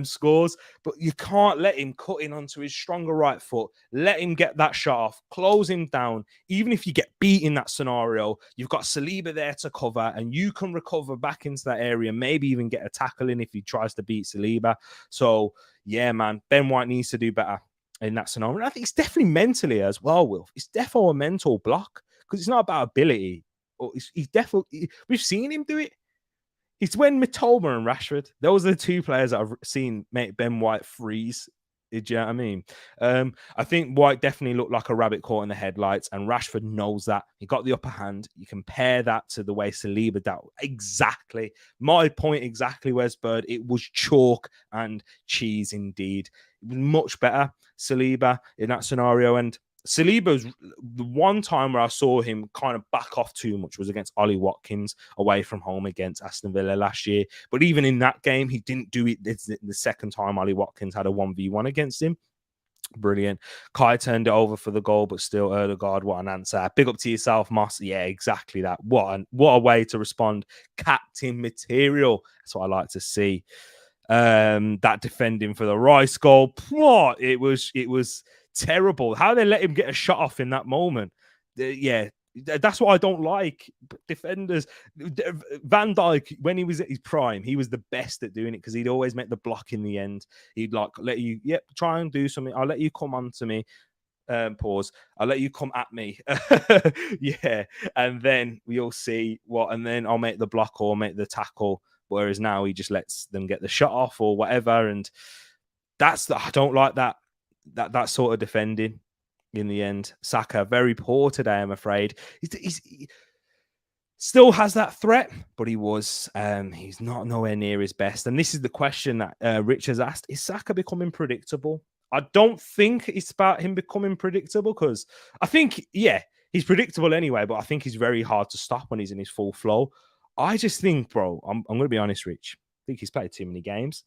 scores. But you can't let him cut in onto his stronger right foot. Let him get that shot off. Close him down. Even if you get beat in that scenario, you've got Saliba there to cover, and you can recover back into that area, maybe even get a tackle in if he tries to beat Saliba. So, yeah, man, Ben White needs to do better in that scenario. And I think it's definitely mentally as well, Wilf. It's definitely a mental block. because it's not about ability. Or he's definitely, we've seen him do it. It's when Mitoma and Rashford, those are the two players that I've seen make Ben White freeze. Do you know what I mean? I think White definitely looked like a rabbit caught in the headlights, and Rashford knows that. He got the upper hand. You compare that to the way Saliba dealt. Exactly. My point exactly, Wes Bird. It was chalk and cheese indeed. It was much better, Saliba, in that scenario. And Saliba's the one time where I saw him kind of back off too much was against Ollie Watkins away from home against Aston Villa last year. But even in that game, he didn't do it the second time Ollie Watkins had a 1v1 against him. Brilliant. Kai turned it over for the goal, but still, Erdegaard, what an answer. Big up to yourself, Moss. Yeah, exactly that. What a way to respond. Captain material. That's what I like to see. That defending for the Rice goal. What? It was terrible. How they let him get a shot off in that moment. Yeah, that's what I don't like. Defenders. Van Dijk, when he was at his prime, he was the best at doing it because he'd always make the block in the end. He'd like let you, try and do something. I'll let you come on to me. Pause. I'll let you come at me. Yeah. And then we'll see what, and then I'll make the block or make the tackle. Whereas now he just lets them get the shot off or whatever. And I don't like that sort of defending in the end. Saka, very poor today, I'm afraid. He still has that threat, but he's not nowhere near his best. And this is the question that Rich has asked. Is Saka becoming predictable? I don't think it's about him becoming predictable because I think, he's predictable anyway, but I think he's very hard to stop when he's in his full flow. I just think, bro, I'm going to be honest, Rich. I think he's played too many games.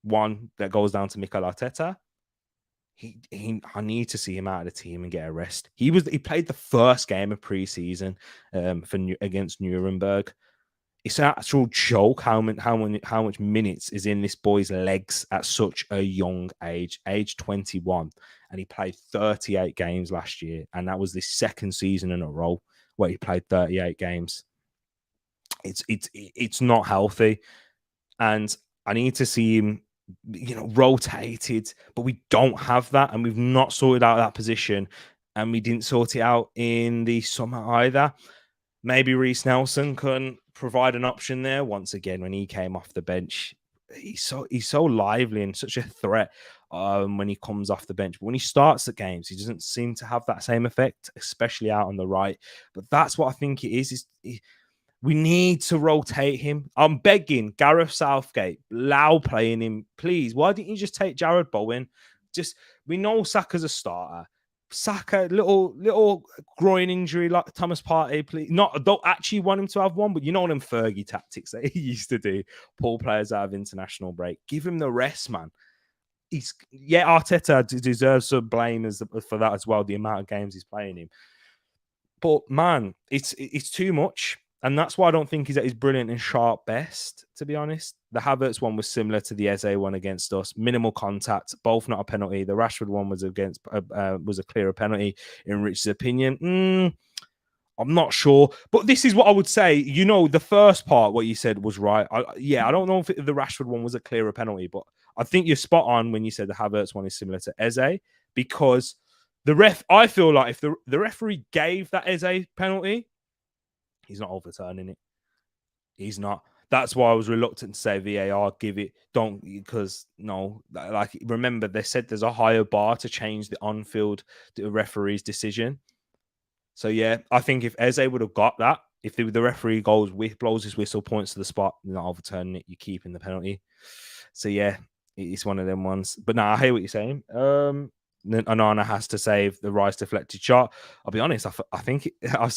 One that goes down to Mikel Arteta. I need to see him out of the team and get a rest. He played the first game of preseason against Nuremberg. It's an actual joke how much minutes is in this boy's legs at such a young age 21, and he played 38 games last year, and that was the second season in a row where he played 38 games. It's not healthy, and I need to see him, rotated, but we don't have that, and we've not sorted out that position, and we didn't sort it out in the summer either. Maybe Reece Nelson can provide an option there. Once again, when he came off the bench, he's so lively and such a threat when he comes off the bench. But when he starts the games, he doesn't seem to have that same effect, especially out on the right. But that's what I think it is. We need to rotate him. I'm begging Gareth Southgate, allow playing him, please. Why didn't you just take Jared Bowen? We know Saka's a starter. Saka, little groin injury like Thomas Partey, please. Don't actually want him to have one, but you know them Fergie tactics that he used to do. Pull players out of international break. Give him the rest, man. Arteta deserves some blame for that as well, the amount of games he's playing him. But man, it's too much. And that's why I don't think he's at his brilliant and sharp best, to be honest. The Havertz one was similar to the Eze one against us. Minimal contact, both not a penalty. The Rashford one was was a clearer penalty, in Rich's opinion. I'm not sure. But this is what I would say. The first part, what you said was right. I don't know if the Rashford one was a clearer penalty, but I think you're spot on when you said the Havertz one is similar to Eze, because I feel like if the referee gave that Eze penalty, he's not overturning it. He's not. That's why I was reluctant to say VAR, give it. Don't, because no. Like, remember, they said there's a higher bar to change the on-field referee's decision. So, yeah, I think if Eze would have got that, if the referee blows his whistle, points to the spot, you're not overturning it, you're keeping the penalty. So, yeah, it's one of them ones. But no, I hear what you're saying. Onana has to save the Rice deflected shot. I'll be honest, I think I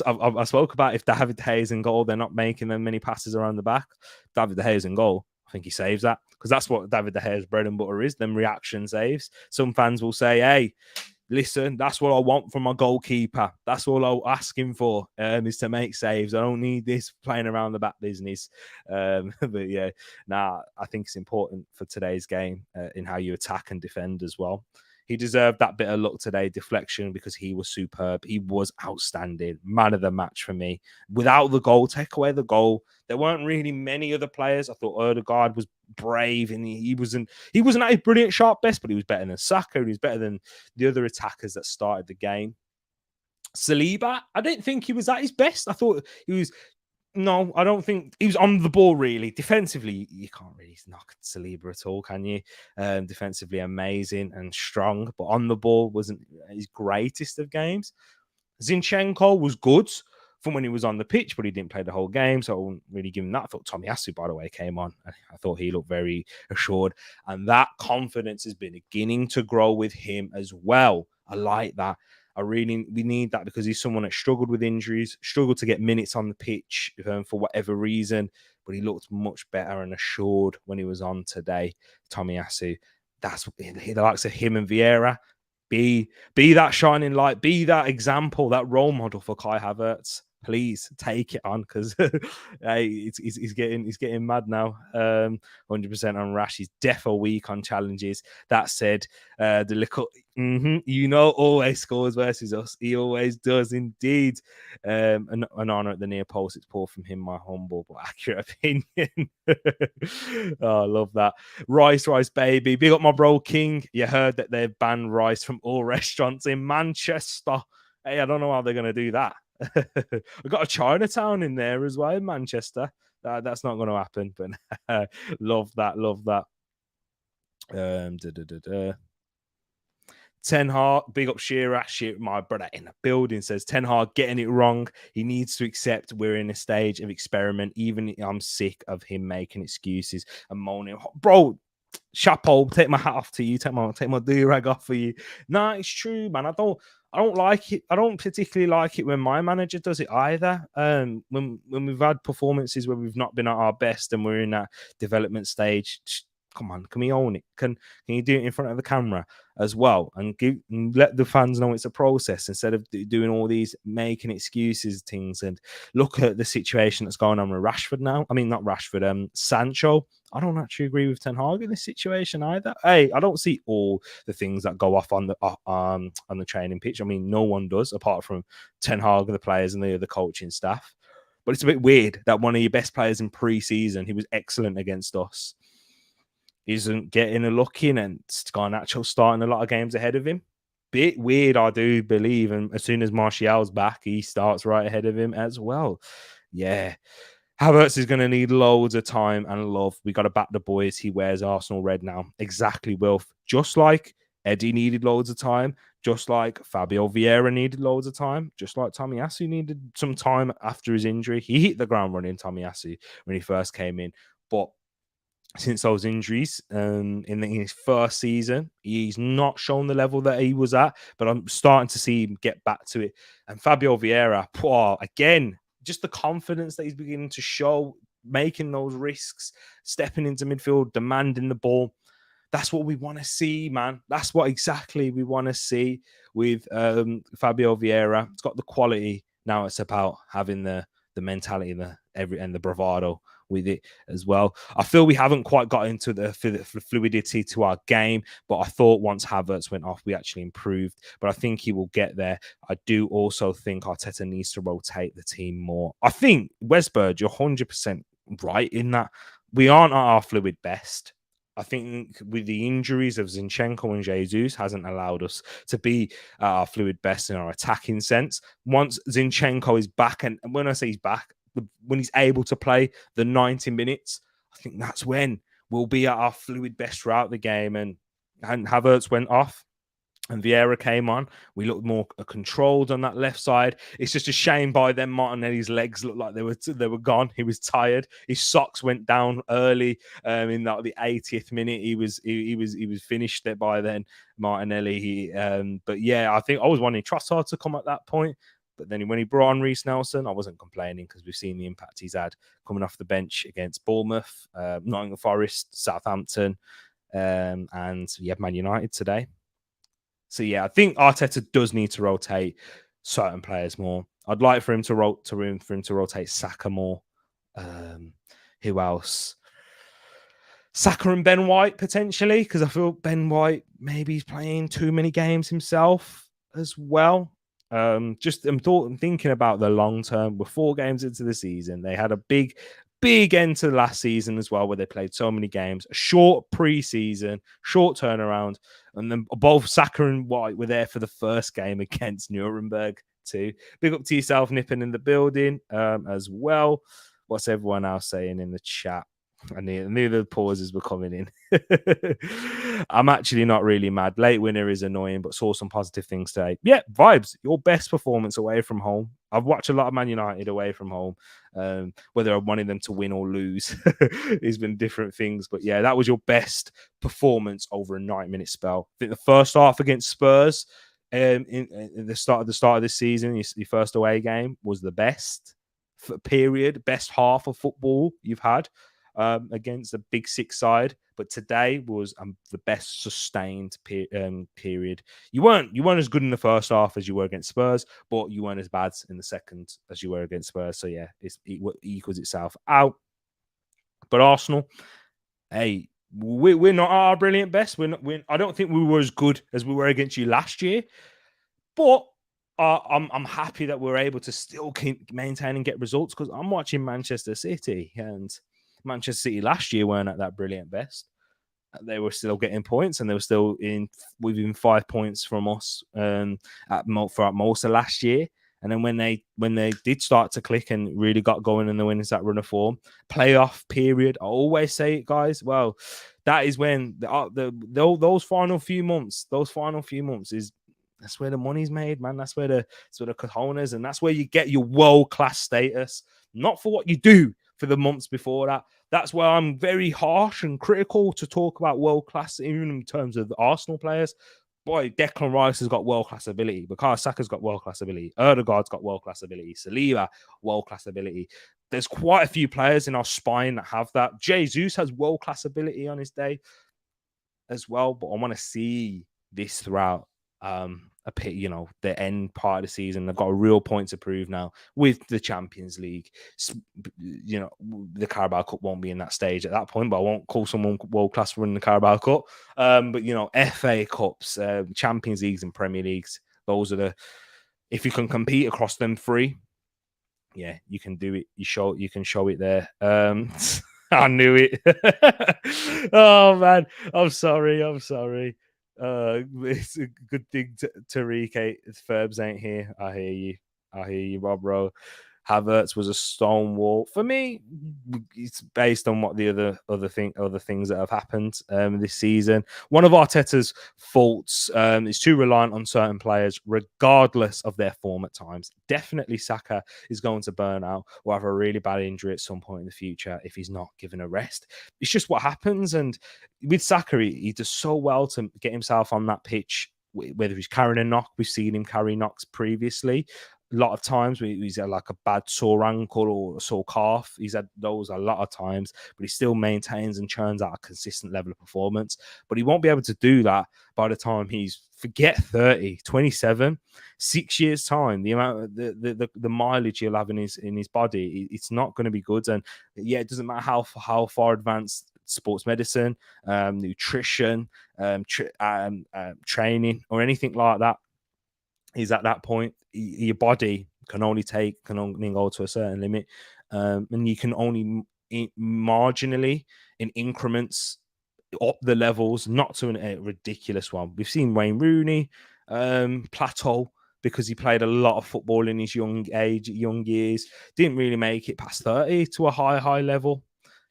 spoke about if David De Gea's in goal, they're not making them many passes around the back. David De Gea's in goal. I think he saves that, because that's what David De Gea's bread and butter is, them reaction saves. Some fans will say, hey, listen, that's what I want from my goalkeeper. That's all I'm asking for, is to make saves. I don't need this playing around the back business. But yeah, I think it's important for today's game in how you attack and defend as well. He deserved that bit of luck today, deflection, because he was superb. He was outstanding. Man of the match for me. Without the goal, take away the goal, there weren't really many other players. I thought Erdegaard was brave, and he wasn't at his brilliant sharp best, but he was better than Saka, and he was better than the other attackers that started the game. Saliba, I didn't think he was at his best. I thought he was. No, I don't think he was on the ball really. Defensively, you can't really knock Saliba at all, can you? Defensively, amazing and strong, but on the ball wasn't his greatest of games. Zinchenko was good from when he was on the pitch, but he didn't play the whole game, so I wouldn't really give him that. I thought Tomiyasu, by the way, came on. I thought he looked very assured, and that confidence has been beginning to grow with him as well. I like that. We need that because he's someone that struggled with injuries, struggled to get minutes on the pitch for whatever reason, but he looked much better and assured when he was on today. Tomiyasu, that's the likes of him and Vieira. Be that shining light, be that example, that role model for Kai Havertz. Please take it on because hey, he's getting mad now. 100% on Rash. He's defo weak on challenges. That said, the little always scores versus us. He always does indeed. An honor at the near post. It's poor from him, my humble but accurate opinion. Oh, I love that. Rice, baby. Big up my bro King. You heard that they've banned rice from all restaurants in Manchester. Hey, I don't know how they're going to do that. We've got a Chinatown in there as well in Manchester. That's not going to happen, but love that. Ten Hag, big up Shearer, my brother in the building, says Ten Hag getting it wrong. He needs to accept we're in a stage of experiment. Even I'm sick of him making excuses and moaning. Bro, chapeau, take my hat off to you, take my do-rag off for you. Nah, it's true, man. I don't like it. I don't particularly like it when my manager does it either. When we've had performances where we've not been at our best and we're in that development stage, come on, can we own it? Can you do it in front of the camera as well and let the fans know it's a process instead of doing all these making excuses things? And look at the situation that's going on with Rashford now. I mean, not Rashford, Sancho. I don't actually agree with Ten Hag in this situation either. Hey, I don't see all the things that go off on the training pitch. I mean, no one does apart from Ten Hag, the players, and the coaching staff. But it's a bit weird that one of your best players in pre-season, he was excellent against us, isn't getting a look in and Garnacho starting a lot of games ahead of him. Bit weird, I do believe. And as soon as Martial's back, he starts right ahead of him as well. Yeah. Havertz is going to need loads of time and love. We got to back the boys. He wears Arsenal red now. Exactly, Wilf. Just like Eddie needed loads of time, just like Fabio Vieira needed loads of time, just like Tomiyasu needed some time after his injury. He hit the ground running, Tomiyasu, when he first came in. But since those injuries in his first season, he's not shown the level that he was at, but I'm starting to see him get back to it. And Fabio Vieira, again, just the confidence that he's beginning to show, making those risks, stepping into midfield, demanding the ball. That's what we want to see, man. That's what exactly we want to see with Fabio Vieira. It's got the quality. Now it's about having the mentality and the bravado with it as well. I feel we haven't quite got into the fluidity to our game, but I thought once Havertz went off, we actually improved. But I think he will get there. I do also think Arteta needs to rotate the team more. I think, Westbird, you're 100% right in that. We aren't at our fluid best. I think with the injuries of Zinchenko and Jesus hasn't allowed us to be at our fluid best in our attacking sense. Once Zinchenko is back, and when I say he's back, when he's able to play the 90 minutes, I think that's when we'll be at our fluid best throughout the game. And Havertz went off and Vieira came on. We looked more controlled on that left side. It's just a shame by then Martinelli's legs looked like they were gone. He was tired. His socks went down early. In the 80th minute, he was finished there by then. Martinelli. But yeah, I think I was wanting Trossard to come at that point. But then when he brought on Reece Nelson, I wasn't complaining because we've seen the impact he's had coming off the bench against Bournemouth, Nottingham Forest, Southampton, and you have Man United today. So yeah, I think Arteta does need to rotate certain players more. I'd like for him to rotate Saka more. Who else? Saka and Ben White potentially, because I feel Ben White maybe he's playing too many games himself as well. I'm thinking about the long term. We're 4 games into the season. They had a big end to the last season as well, where they played so many games. A short pre-season, short turnaround, and then both Saka and White were there for the first game against Nuremberg. too. Big up to yourself, Nippon in the building as well. What's everyone else saying in the chat? I knew the pauses were coming in. I'm actually not really mad. Late winner is annoying, but saw some positive things today. Yeah, vibes. Your best performance away from home. I've watched a lot of Man United away from home. Whether I wanted them to win or lose, it's been different things. But yeah, that was your best performance over a 90-minute spell. I think the first half against Spurs in the start of this season, your first away game, was the best period, best half of football you've had against a big six side. But today was the best sustained period. You weren't as good in the first half as you were against Spurs, but you weren't as bad in the second as you were against Spurs. So yeah, it equals itself out. But Arsenal, hey, we're not our brilliant best. I don't think we were as good as we were against you last year. But I'm happy that we're able to still keep maintain and get results, because I'm watching Manchester City, and Manchester City last year weren't at that brilliant best. They were still getting points, and they were still within 5 points from us at Moussa last year. And then when they did start to click and really got going in the winners that run of form, playoff period, I always say it, guys. Well, that is when those final few months is. That's where the money's made, man. That's where the cojones, and that's where you get your world-class status. Not for what you do for the months before that. That's why I'm very harsh and critical to talk about world-class, even in terms of the Arsenal players. Boy, Declan Rice has got world-class ability. Bukayo Saka's got world-class ability. Erdegaard's got world-class ability. Saliba, world-class ability. There's quite a few players in our spine that have that. Jesus has world-class ability on his day as well, but I want to see this throughout the end part of the season. They've got a real point to prove now with the Champions League. The Carabao Cup won't be in that stage at that point, but I won't call someone world class for winning the Carabao Cup. But FA Cups, Champions Leagues, and Premier Leagues, those are if you can compete across them three, yeah, you can do it. You can show it there. I knew it. Oh man, I'm sorry. It's a good thing Tereak Ferbs ain't here. I hear you, Rob Rowe. Havertz was a stonewall for me. It's based on what the other things that have happened this season. One of Arteta's faults is too reliant on certain players, regardless of their form at times. Definitely, Saka is going to burn out or have a really bad injury at some point in the future if he's not given a rest. It's just what happens. And with Saka, he does so well to get himself on that pitch. Whether he's carrying a knock, we've seen him carry knocks previously. A lot of times he's had like a bad sore ankle or a sore calf. He's had those a lot of times, but he still maintains and churns out a consistent level of performance. But he won't be able to do that by the time he's 30, 27, 6 years time. The amount of the mileage he'll have in his body, it's not going to be good. And yeah, it doesn't matter how far advanced sports medicine, nutrition, training, or anything like that is at that point. Your body can only go to a certain limit, and you can only marginally in increments up the levels, not to a ridiculous one. We've seen Wayne Rooney plateau because he played a lot of football in his young years, didn't really make it past 30 to a high level.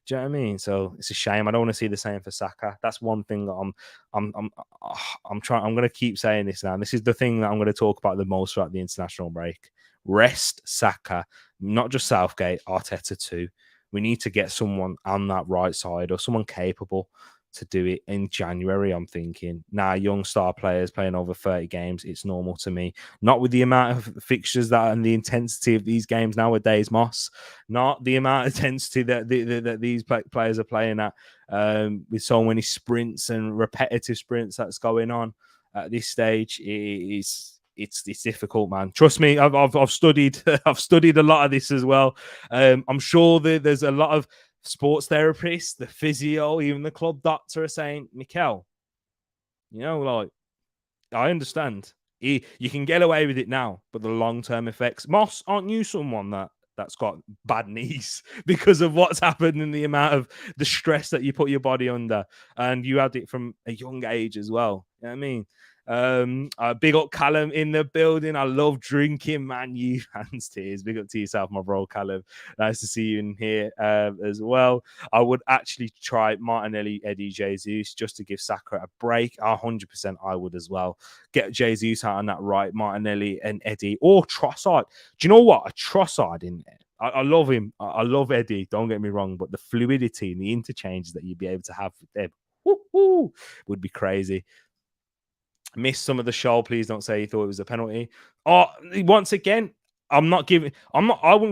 Do you know what I mean? So it's a shame. I don't want to see the same for Saka. That's one thing that I'm trying. I'm going to keep saying this now. And this is the thing that I'm going to talk about the most throughout the international break. Rest Saka, not just Southgate, Arteta too. We need to get someone on that right side or someone capable to do it in January. I'm thinking now, young star players playing over 30 games, it's normal to me. Not with the amount of fixtures that and the intensity of these games nowadays, Moss. Not the amount of intensity that these players are playing at, with so many sprints and repetitive sprints that's going on at this stage. It's difficult, man. Trust me, I've studied I've studied a lot of this as well. I'm sure there's a lot of sports therapists, the physio, even the club doctor are saying, Mikel, I understand. You can get away with it now, but the long-term effects. Moss, aren't you someone that's got bad knees because of what's happened and the amount of the stress that you put your body under? And you had it from a young age as well. You know what I mean? Big up Callum in the building. I love drinking, man. You hands tears. Big up to yourself, my bro, Callum. Nice to see you in here as well. I would actually try Martinelli, Eddie, Jesus just to give Saka a break. 100% I would as well. Get Jesus out on that right, Martinelli and Eddie, or Trossard. Do you know what? A Trossard in there. I love him. I love Eddie. Don't get me wrong, but the fluidity and the interchanges that you'd be able to have with them would be crazy. Missed some of the show. Please don't say you thought it was a penalty. Oh, once again, I wouldn't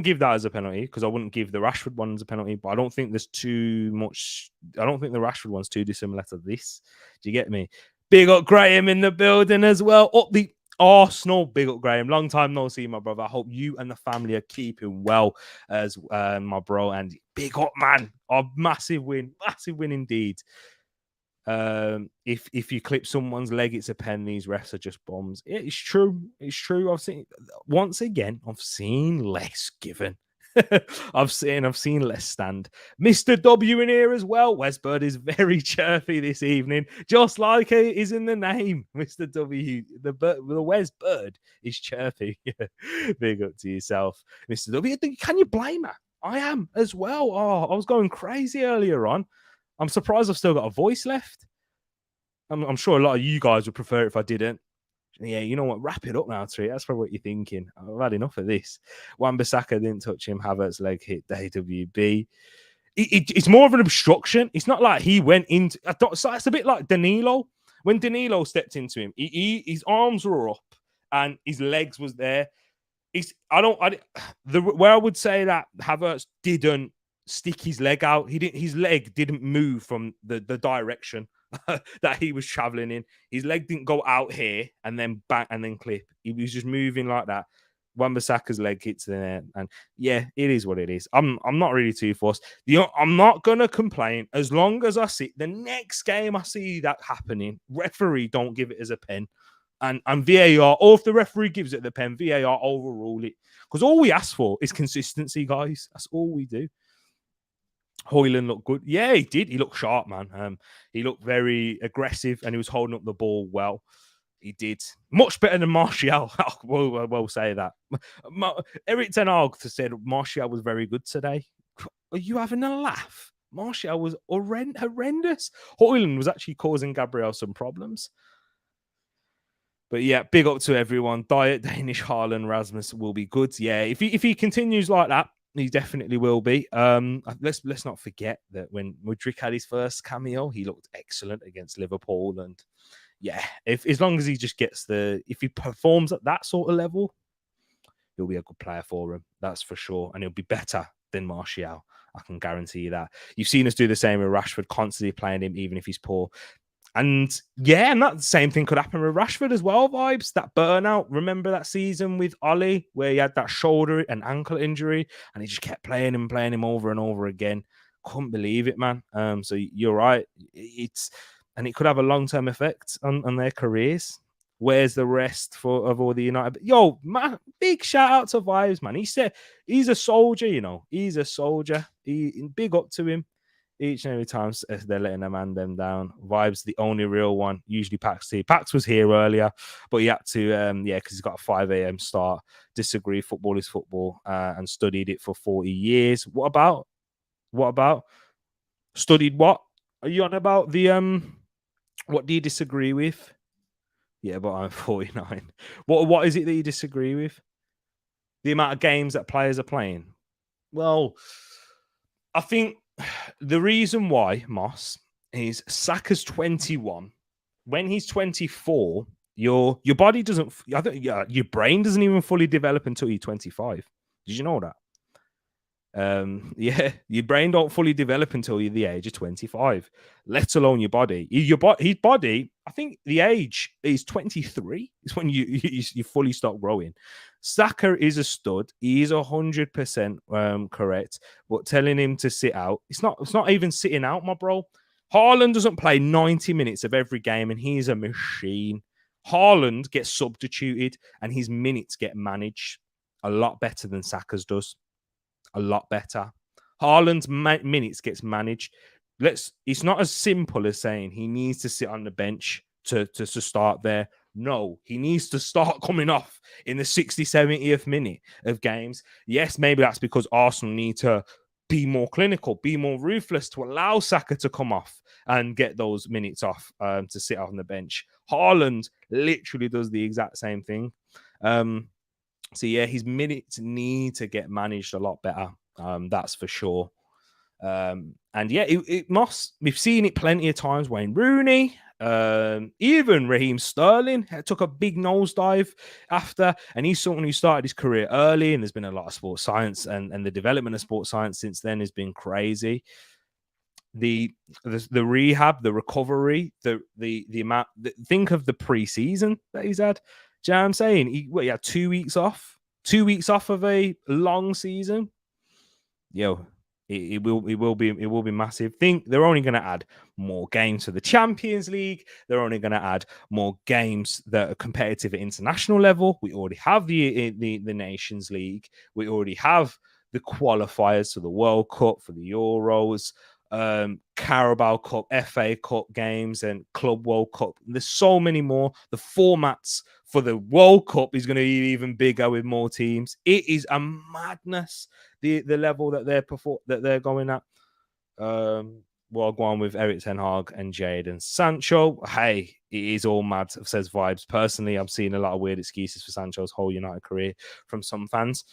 give that as a penalty because I wouldn't give the Rashford one as a penalty, but I don't think there's too much. I don't think the Rashford one's too dissimilar to this. Do you get me? Big up Graham in the building as well. Up the Arsenal. Big up Graham. Long time no see, my brother. I hope you and the family are keeping well as my bro. And big up, man. A massive win indeed. If you clip someone's leg, it's a pen. These refs are just bombs. It's true. It's true. I've seen less given. I've seen less stand. Mr. W in here as well. Westbird is very chirpy this evening, just like it is in the name. Mr. W, the Westbird is chirpy. Big up to yourself, Mr. W. Can you blame her? I am as well. Oh, I was going crazy earlier on. I'm surprised I've still got a voice left. I'm sure a lot of you guys would prefer it if I didn't. Yeah, you know what? Wrap it up now, Tree. That's probably what you're thinking. I've had enough of this. Wan-Bissaka didn't touch him. Havertz's leg hit AWB. It's more of an obstruction. It's not like he went into... So it's a bit like Danilo. When Danilo stepped into him, his arms were up and his legs was there. Where I would say that Havertz didn't stick his leg out. His leg didn't move from the direction that he was traveling in. His leg didn't go out here and then back and then clip. He was just moving like that. Wan-Bissaka's leg hits there, and yeah, it is what it is. I'm not really too fussed. I'm not gonna complain as long as I see the next game I see that happening. Referee don't give it as a pen, and VAR, or if the referee gives it the pen, VAR overrule it, because all we ask for is consistency, guys. That's all we do. Hojlund looked good. Yeah, he did. He looked sharp, man. He looked very aggressive and he was holding up the ball well. He did. Much better than Martial. I will say that. Erik Ten Hag said Martial was very good today. Are you having a laugh? Martial was horrendous. Hojlund was actually causing Gabriel some problems. But yeah, big up to everyone. Diet Danish Haaland Rasmus will be good. Yeah, if he continues like that, he definitely will be. Let's not forget that when Mudryk had his first cameo, he looked excellent against Liverpool. And yeah, as long as he just gets if he performs at that sort of level, he'll be a good player for him. That's for sure. And he'll be better than Martial. I can guarantee you that. You've seen us do the same with Rashford, constantly playing him, even if he's poor. And yeah, and that same thing could happen with Rashford as well, vibes. That burnout. Remember that season with Ollie where he had that shoulder and ankle injury and he just kept playing him over and over again. Couldn't believe it, man. So you're right. It could have a long-term effect on their careers. Where's the rest of all the United? Yo, man, big shout out to Vibes, man. He said he's a soldier, you know. He's a soldier. Big up to him. Each and every time they're letting a man them down. Vibes, the only real one. Usually Pax too. Pax was here earlier, but he had to, because he's got a 5 a.m. start. Disagree. Football is football, and studied it for 40 years. What about? Studied what? Are you on about the what do you disagree with? Yeah, but I'm 49. What is it that you disagree with? The amount of games that players are playing. Well, I think the reason why, Moss, is Saka's 21. When he's 24, your body doesn't... your brain doesn't even fully develop until you're 25. Did you know that? Your brain don't fully develop until you're the age of 25, let alone your body. His body, I think the age is 23 is when you fully stop growing. Saka is a stud. He is 100% correct. But telling him to sit out, it's not even sitting out, my bro. Haaland doesn't play 90 minutes of every game, and he's a machine. Haaland gets substituted, and his minutes get managed a lot better than Saka's does. A lot better. Haaland's minutes gets managed. It's not as simple as saying he needs to sit on the bench to start there. No, he needs to start coming off in the 60th, 70th minute of games. Yes, maybe that's because Arsenal need to be more clinical, be more ruthless to allow Saka to come off and get those minutes off to sit on the bench. Haaland literally does the exact same thing. So yeah, his minutes need to get managed a lot better. That's for sure. And yeah, it must. We've seen it plenty of times. Wayne Rooney, even Raheem Sterling took a big nosedive after, and he's someone who started his career early. And there's been a lot of sports science, and the development of sports science since then has been crazy. The rehab, the recovery, the amount. Think of the preseason that he's had. Do you know what I'm saying? He had 2 weeks off. 2 weeks off of a long season. Yo, it will be massive. Think they're only going to add more games to the Champions League. They're only going to add more games that are competitive at international level. We already have the Nations League. We already have the qualifiers for the World Cup, for the Euros, Carabao Cup, FA Cup games, and Club World Cup. There's so many more. The formats for the World Cup is going to be even bigger with more teams. It is a madness, the level that they're going at. Well, go on with Erik Ten Hag and Jadon Sancho. Hey, it is all mad, says Vibes. Personally, I'm seeing a lot of weird excuses for Sancho's whole United career from some fans.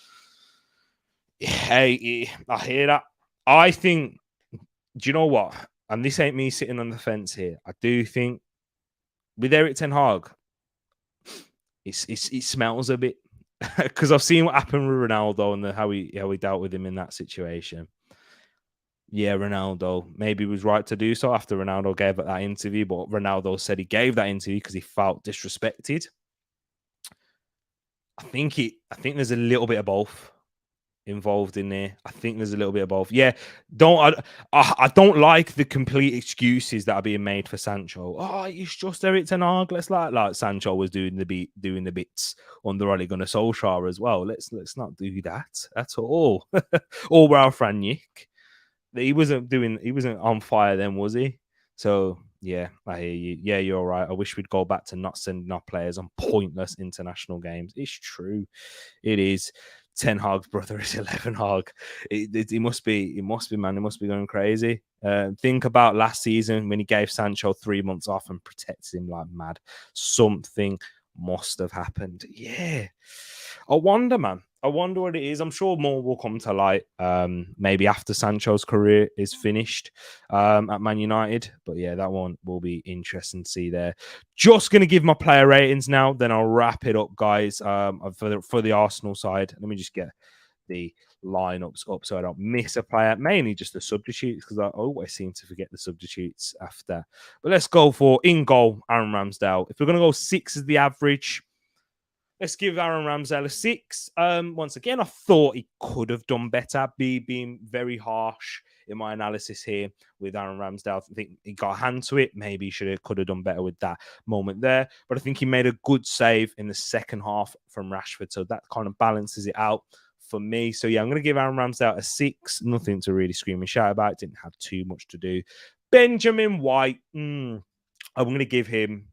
Hey, I hear that. I think, do you know what? And this ain't me sitting on the fence here. I do think with Erik Ten Hag, it smells a bit, because I've seen what happened with Ronaldo and how he dealt with him in that situation. Yeah, Ronaldo maybe was right to do so after Ronaldo gave that interview, but Ronaldo said he gave that interview because he felt disrespected. I think there's a little bit of both involved in there. I think there's a little bit of both. Yeah, I don't like the complete excuses that are being made for Sancho. Oh, it's just Erik Ten Hag. Let's like Sancho was doing the bits under Ole Gunnar Solskjaer as well. Let's not do that at all. Or Ralph Rangnick. He wasn't on fire then, was he? So yeah, I hear you. Yeah, you're right. I wish we'd go back to not sending our players on pointless international games. It's true. It is. Ten Hag's brother is 11 Hag. It must be, man. It must be going crazy. Think about last season when he gave Sancho 3 months off and protected him like mad. Something must have happened. Yeah. I wonder, man. I wonder what it is. I'm sure more will come to light maybe after Sancho's career is finished at Man United. But yeah, that one will be interesting to see there. Just going to give my player ratings now. Then I'll wrap it up, guys, for the Arsenal side. Let me just get the lineups up so I don't miss a player. Mainly just the substitutes, because I always seem to forget the substitutes after. But let's go for in goal, Aaron Ramsdale. If we're going to go 6 as the average, let's give Aaron Ramsdale a 6. Once again, I thought he could have done better. Being very harsh in my analysis here with Aaron Ramsdale. I think he got a hand to it. Maybe he could have done better with that moment there. But I think he made a good save in the second half from Rashford. So that kind of balances it out for me. So yeah, I'm going to give Aaron Ramsdale a 6. Nothing to really scream and shout about. Didn't have too much to do. Benjamin White. I'm going to give him...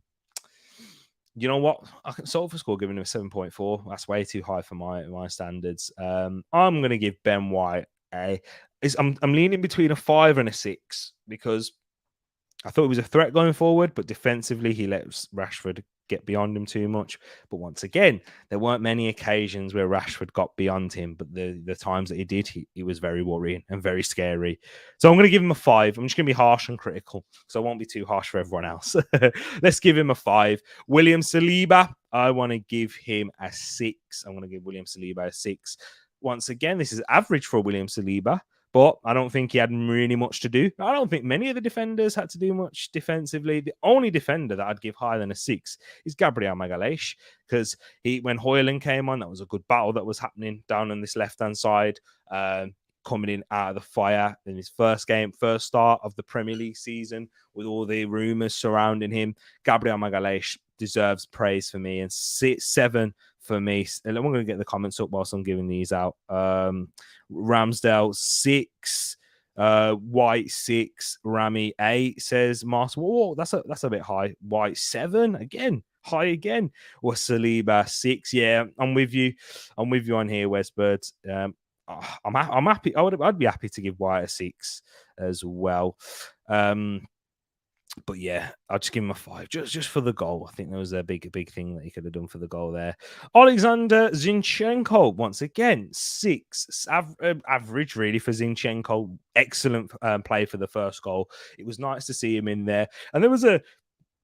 You know what? I can solve for score giving him a 7.4. That's way too high for my standards. I'm going to give Ben White I'm leaning between a 5 and a 6 because I thought he was a threat going forward, but defensively he let Rashford get beyond him too much. But once again, there weren't many occasions where Rashford got beyond him, but the times that he did, he was very worrying and very scary. So I'm going to give him a 5. I'm just going to be harsh and critical, so I won't be too harsh for everyone else. Let's give him a 5. William Saliba, I want to give him a 6. I'm going to give William Saliba a 6. Once again, this is average for William Saliba, but I don't think he had really much to do. I don't think many of the defenders had to do much defensively. The only defender that I'd give higher than a 6 is Gabriel Magalhaes, because when Hojlund came on, that was a good battle that was happening down on this left-hand side, coming in out of the fire in his first start of the Premier League season with all the rumours surrounding him. Gabriel Magalhaes deserves praise for me, and 7 for me. And I'm going to get the comments up whilst I'm giving these out. Ramsdale 6. White 6, Rami 8, says Mars. Whoa, that's a bit high. White 7 again, high again. Or Saliba 6. Yeah, I'm with you. I'm with you on here, Westbird. I'm happy. I'd be happy to give White a 6 as well. But yeah, I'll just give him a 5 just for the goal. I think there was a big thing that he could have done for the goal there. Alexander Zinchenko, once again, 6. Average, really, for Zinchenko. Excellent play for the first goal. It was nice to see him in there. And there was a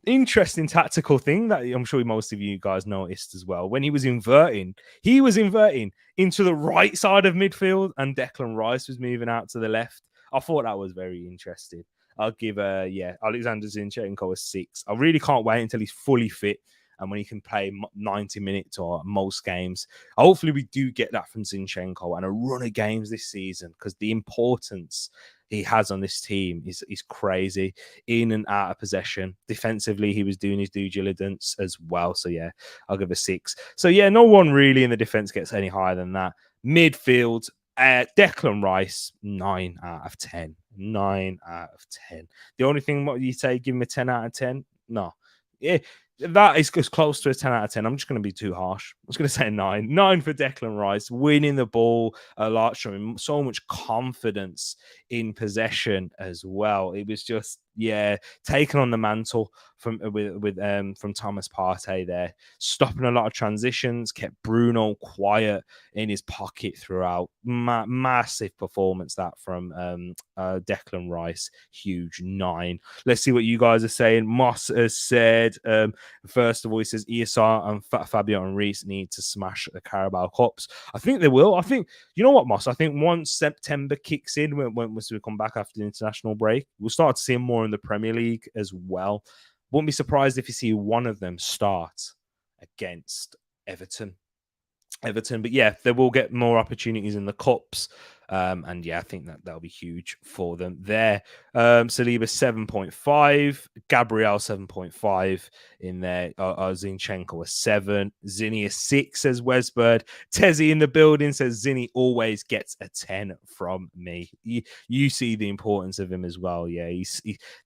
interesting tactical thing that I'm sure most of you guys noticed as well. When he was inverting into the right side of midfield and Declan Rice was moving out to the left. I thought that was very interesting. I'll give Alexander Zinchenko a 6. I really can't wait until he's fully fit and when he can play 90 minutes or most games. Hopefully we do get that from Zinchenko and a run of games this season, because the importance he has on this team is crazy. In and out of possession. Defensively, he was doing his due diligence as well. So yeah, I'll give a 6. So yeah, no one really in the defense gets any higher than that. Midfield, Declan Rice, 9 out of 10. 9 out of 10. The only thing, what you say, give him a 10 out of 10? No. Yeah, that is close to a 10 out of 10. I'm just going to be too harsh. I was going to say 9. 9 for Declan Rice, winning the ball a lot, showing so much confidence in possession as well. It was just, taking on the mantle from Thomas Partey there, stopping a lot of transitions, kept Bruno quiet in his pocket throughout. Massive performance that from Declan Rice. Huge. 9. Let's see what you guys are saying. Moss has said, first of all, he says ESR and Fabio and Reece need to smash the Carabao Cups. I think they will. I think, you know what, Moss? I think once September kicks in, when we come back after the international break, we'll start to see him more in the Premier League as well. Wouldn't be surprised if you see one of them start against Everton. But yeah, they will get more opportunities in the cups. And yeah, I think that'll be huge for them there. Saliba 7.5, Gabriel 7.5 in there. Zinchenko a 7, Zinny a 6, says Wesbird. Tezzy in the building says Zinny always gets a 10 from me. You see the importance of him as well. Yeah,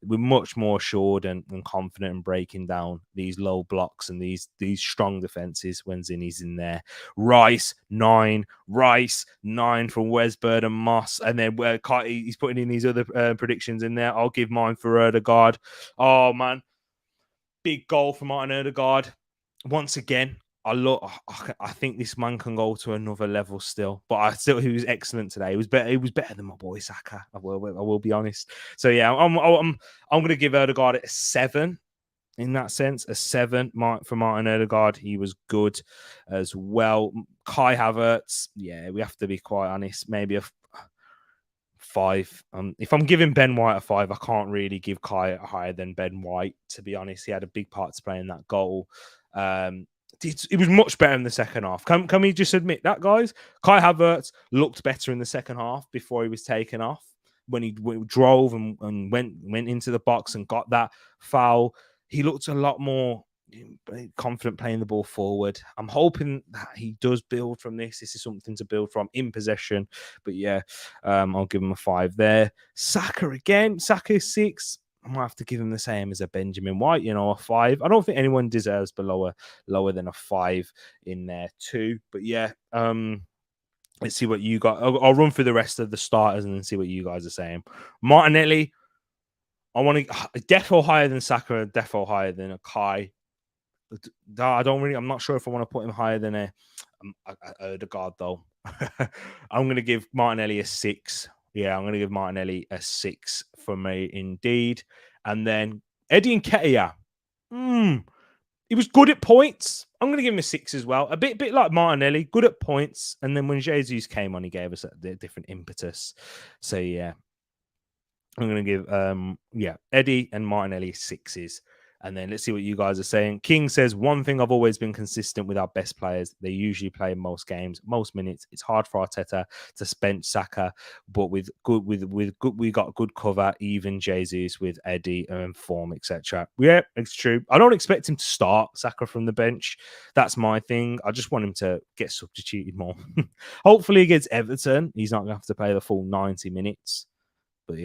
we're much more assured and confident in breaking down these low blocks and these strong defenses when Zinny's in there. Rice 9 from Wesbird and Moss, and then he's putting in these other predictions in there. I'll give mine for Odegaard. Oh man, big goal for Martin Odegaard once again. I think this man can go to another level still, but he was excellent today. He was better than my boy Saka. I will be honest. So yeah, I'm going to give Odegaard a 7. In that sense, a 7 for Martin Odegaard. He was good as well. Kai Havertz, yeah, we have to be quite honest, maybe a 5. If I'm giving Ben White a 5, I can't really give Kai higher than Ben White, to be honest. He had a big part to play in that goal. It was much better in the second half. Can we just admit that, guys? Kai Havertz looked better in the second half before he was taken off. When he drove and went into the box and got that foul, he looked a lot more confident playing the ball forward. I'm hoping that he does build from this. This is something to build from in possession. But yeah, I'll give him a 5 there. Saka again. Saka 6. I might have to give him the same as a Benjamin White, a 5. I don't think anyone deserves lower than a 5 in there too. But yeah, let's see what you got. I'll run through the rest of the starters and then see what you guys are saying. Martinelli, I want to defo higher than Saka, defo higher than a Kai. I'm not sure if I want to put him higher than a Odegaard though. I'm going to give Martinelli a 6. Yeah, I'm going to give Martinelli a 6 for me indeed. And then Eddie Nketiah. He was good at points. I'm going to give him a 6 as well. A bit like Martinelli, good at points. And then when Jesus came on, he gave us a different impetus. So yeah, I'm going to give Eddie and Martinelli 6s. And then let's see what you guys are saying. King says, one thing I've always been consistent with our best players. They usually play most games, most minutes. It's hard for Arteta to bench Saka, but we got good cover, even Jesus with Eddie and form, etc. Yeah, it's true. I don't expect him to start Saka from the bench. That's my thing. I just want him to get substituted more. Hopefully against Everton, he's not going to have to play the full 90 minutes. But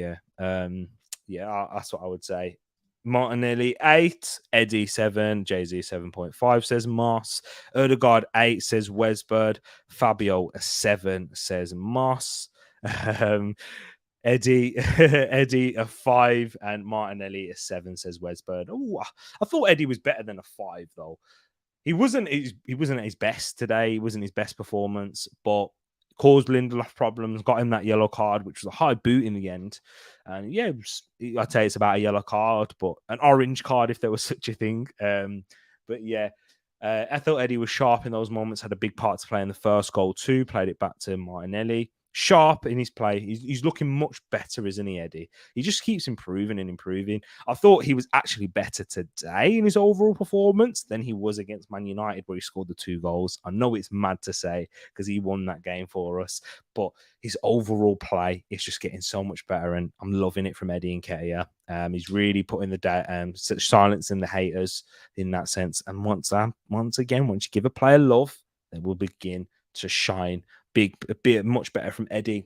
yeah, that's what I would say. Martinelli 8, Eddie 7, Jay-Z 7.5 says Moss, Erdegaard 8 says Wesbird, Fabio a 7 says Moss, um, Eddie Eddie a 5 and Martinelli a 7 says Wesbird. Oh, I thought Eddie was better than a 5 though. He wasn't at his best today. He wasn't his best performance, but caused Lindelof problems, got him that yellow card, which was a high boot in the end. And yeah, I'd say it's about a yellow card, but an orange card if there was such a thing. But yeah, I thought Eddie was sharp in those moments, had a big part to play in the first goal too, played it back to Martinelli. Sharp in his play. He's looking much better, isn't he, Eddie? He just keeps improving and improving. I thought he was actually better today in his overall performance than he was against Man United, where he scored the 2 goals. I know it's mad to say because he won that game for us, but his overall play is just getting so much better, and I'm loving it from Eddie Nketiah. He's really putting silencing the haters in that sense. And once again, once you give a player love, they will begin to shine. Much better from Eddie.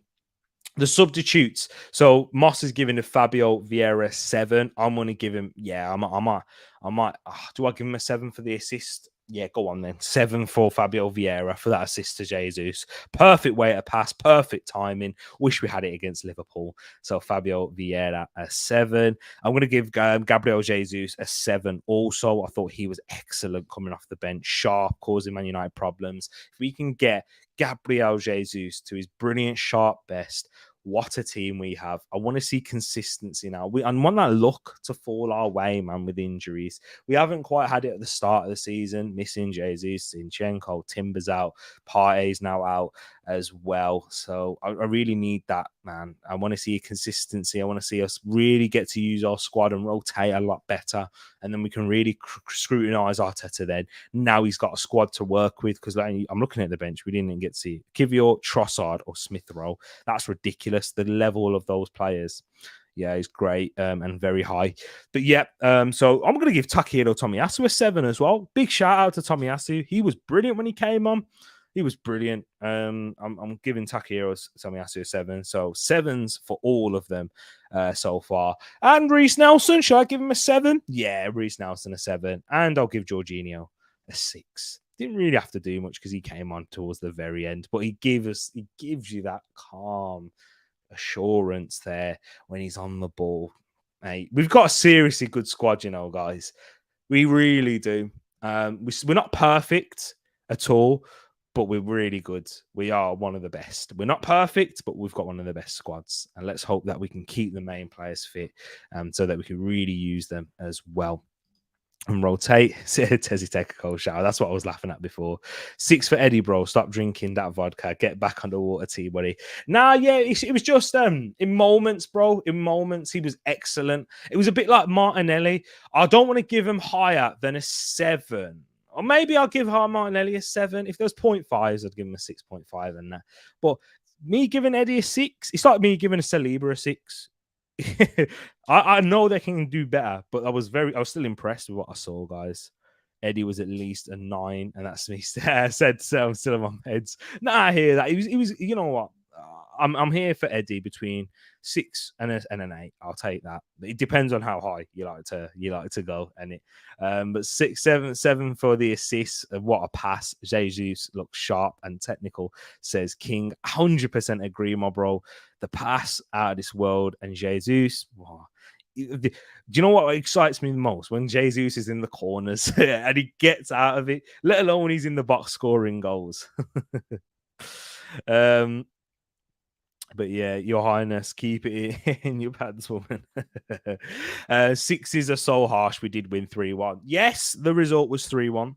The substitutes. So Moss is giving a Fabio Vieira 7. I'm going to give him, I might. Do I give him a 7 for the assist? Yeah, go on then. 7 for Fabio Vieira for that assist to Jesus. Perfect way to pass, perfect timing. Wish we had it against Liverpool. So Fabio Vieira a 7. I'm going to give Gabriel Jesus a 7 also. I thought he was excellent coming off the bench, sharp, causing Man United problems. If we can get Gabriel Jesus to his brilliant, sharp best, what a team we have. I want to see consistency now. I want that luck to fall our way, man, with injuries. We haven't quite had it at the start of the season. Missing Jesus, Zinchenko, Timber's out, Partey's now out as well. So I really need that, man. I want to see a consistency. I want to see us really get to use our squad and rotate a lot better. And then we can really scrutinise Arteta then. Now he's got a squad to work with, because I'm looking at the bench. We didn't get to see Kivior, Trossard or Smith Rowe. That's ridiculous. The level of those players. Yeah, he's great and very high. But yeah, so I'm going to give Takahiro Tomiyasu a 7 as well. Big shout out to Tomiyasu. He was brilliant when he came on. He was brilliant. I'm giving Takahiro Tomiyasu a 7. So 7s for all of them so far. And Reece Nelson, should I give him a 7? Yeah, Reece Nelson a 7. And I'll give Jorginho a 6. Didn't really have to do much because he came on towards the very end. But he gives you that calm assurance there when he's on the ball. Hey, we've got a seriously good squad, guys. We really do. We're not perfect at all, but we're really good. We are one of the best. We're not perfect, but we've got one of the best squads. And let's hope that we can keep the main players fit so that we can really use them as well. And rotate. Tezzy take a cold shower. That's what I was laughing at before. 6 for Eddie, bro. Stop drinking that vodka. Get back underwater, tea, buddy. Nah, yeah, it was just in moments, bro. In moments, he was excellent. It was a bit like Martinelli. I don't want to give him higher than a 7. Or maybe I'll give Martinelli a 7. If there's 0.5s, I'd give him a 6.5 and that. But me giving Eddie a 6, it's like me giving a Saliba a 6. I know they can do better, but I was still impressed with what I saw, guys. Eddie was at least a 9, and that's me. I said so. I'm still in my heads. Nah, I hear that. He was. You know what? I'm here for Eddie between 6 and an 8. I'll take that. It depends on how high you like to go, and it. But 6, 7 for the assists. What a pass! Jesus looks sharp and technical. Says King. 100% agree, my bro. The pass out of this world, and Jesus. Wow. Do you know what excites me the most? When Jesus is in the corners and he gets out of it, let alone when he's in the box scoring goals. But yeah, Your Highness, keep it in your pants, woman. 6s are so harsh. We did win 3-1. Yes, the result was 3-1.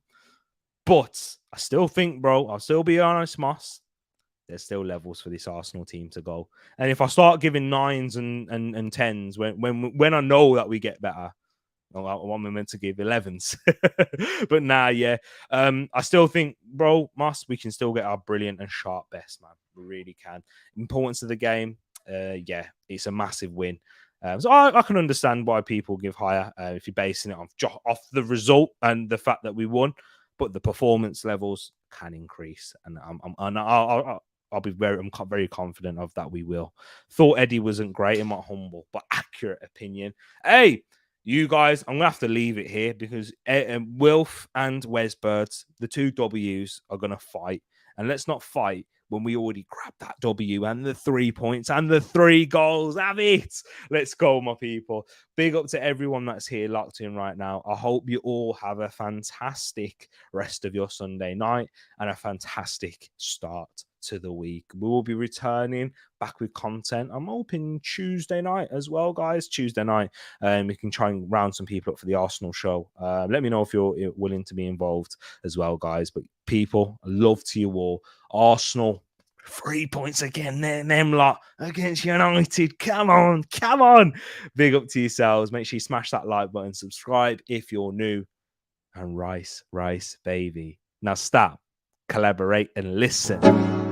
But I still think, bro, I'll still be honest, Moss. There's still levels for this Arsenal team to go. And if I start giving 9s and 10s, when I know that we get better, I'm meant to give 11s. But nah, yeah. I still think, bro, we can still get our brilliant and sharp best, man. We really can. Importance of the game, yeah, it's a massive win. So I can understand why people give higher if you're basing it off the result and the fact that we won, but the performance levels can increase. And I'll I'm very confident of that. We will. Thought Eddie wasn't great in my humble but accurate opinion. Hey, you guys, I'm gonna have to leave it here because Wilf and Wesbirds, the two W's, are gonna fight, and let's not fight when we already grabbed that W and the 3 points and the 3 goals. Have it. Let's go, my people. Big up to everyone that's here locked in right now. I hope you all have a fantastic rest of your Sunday night and a fantastic start to the week. We will be returning back with content. I'm hoping Tuesday night as well, guys. Tuesday night. We can try and round some people up for the Arsenal show. Let me know if you're willing to be involved as well, guys. But people, love to you all. Arsenal, 3 points again, them lot against United. Come on. Big up to yourselves. Make sure you smash that like button, subscribe if you're new, and rice, baby. Now stop, collaborate, and listen.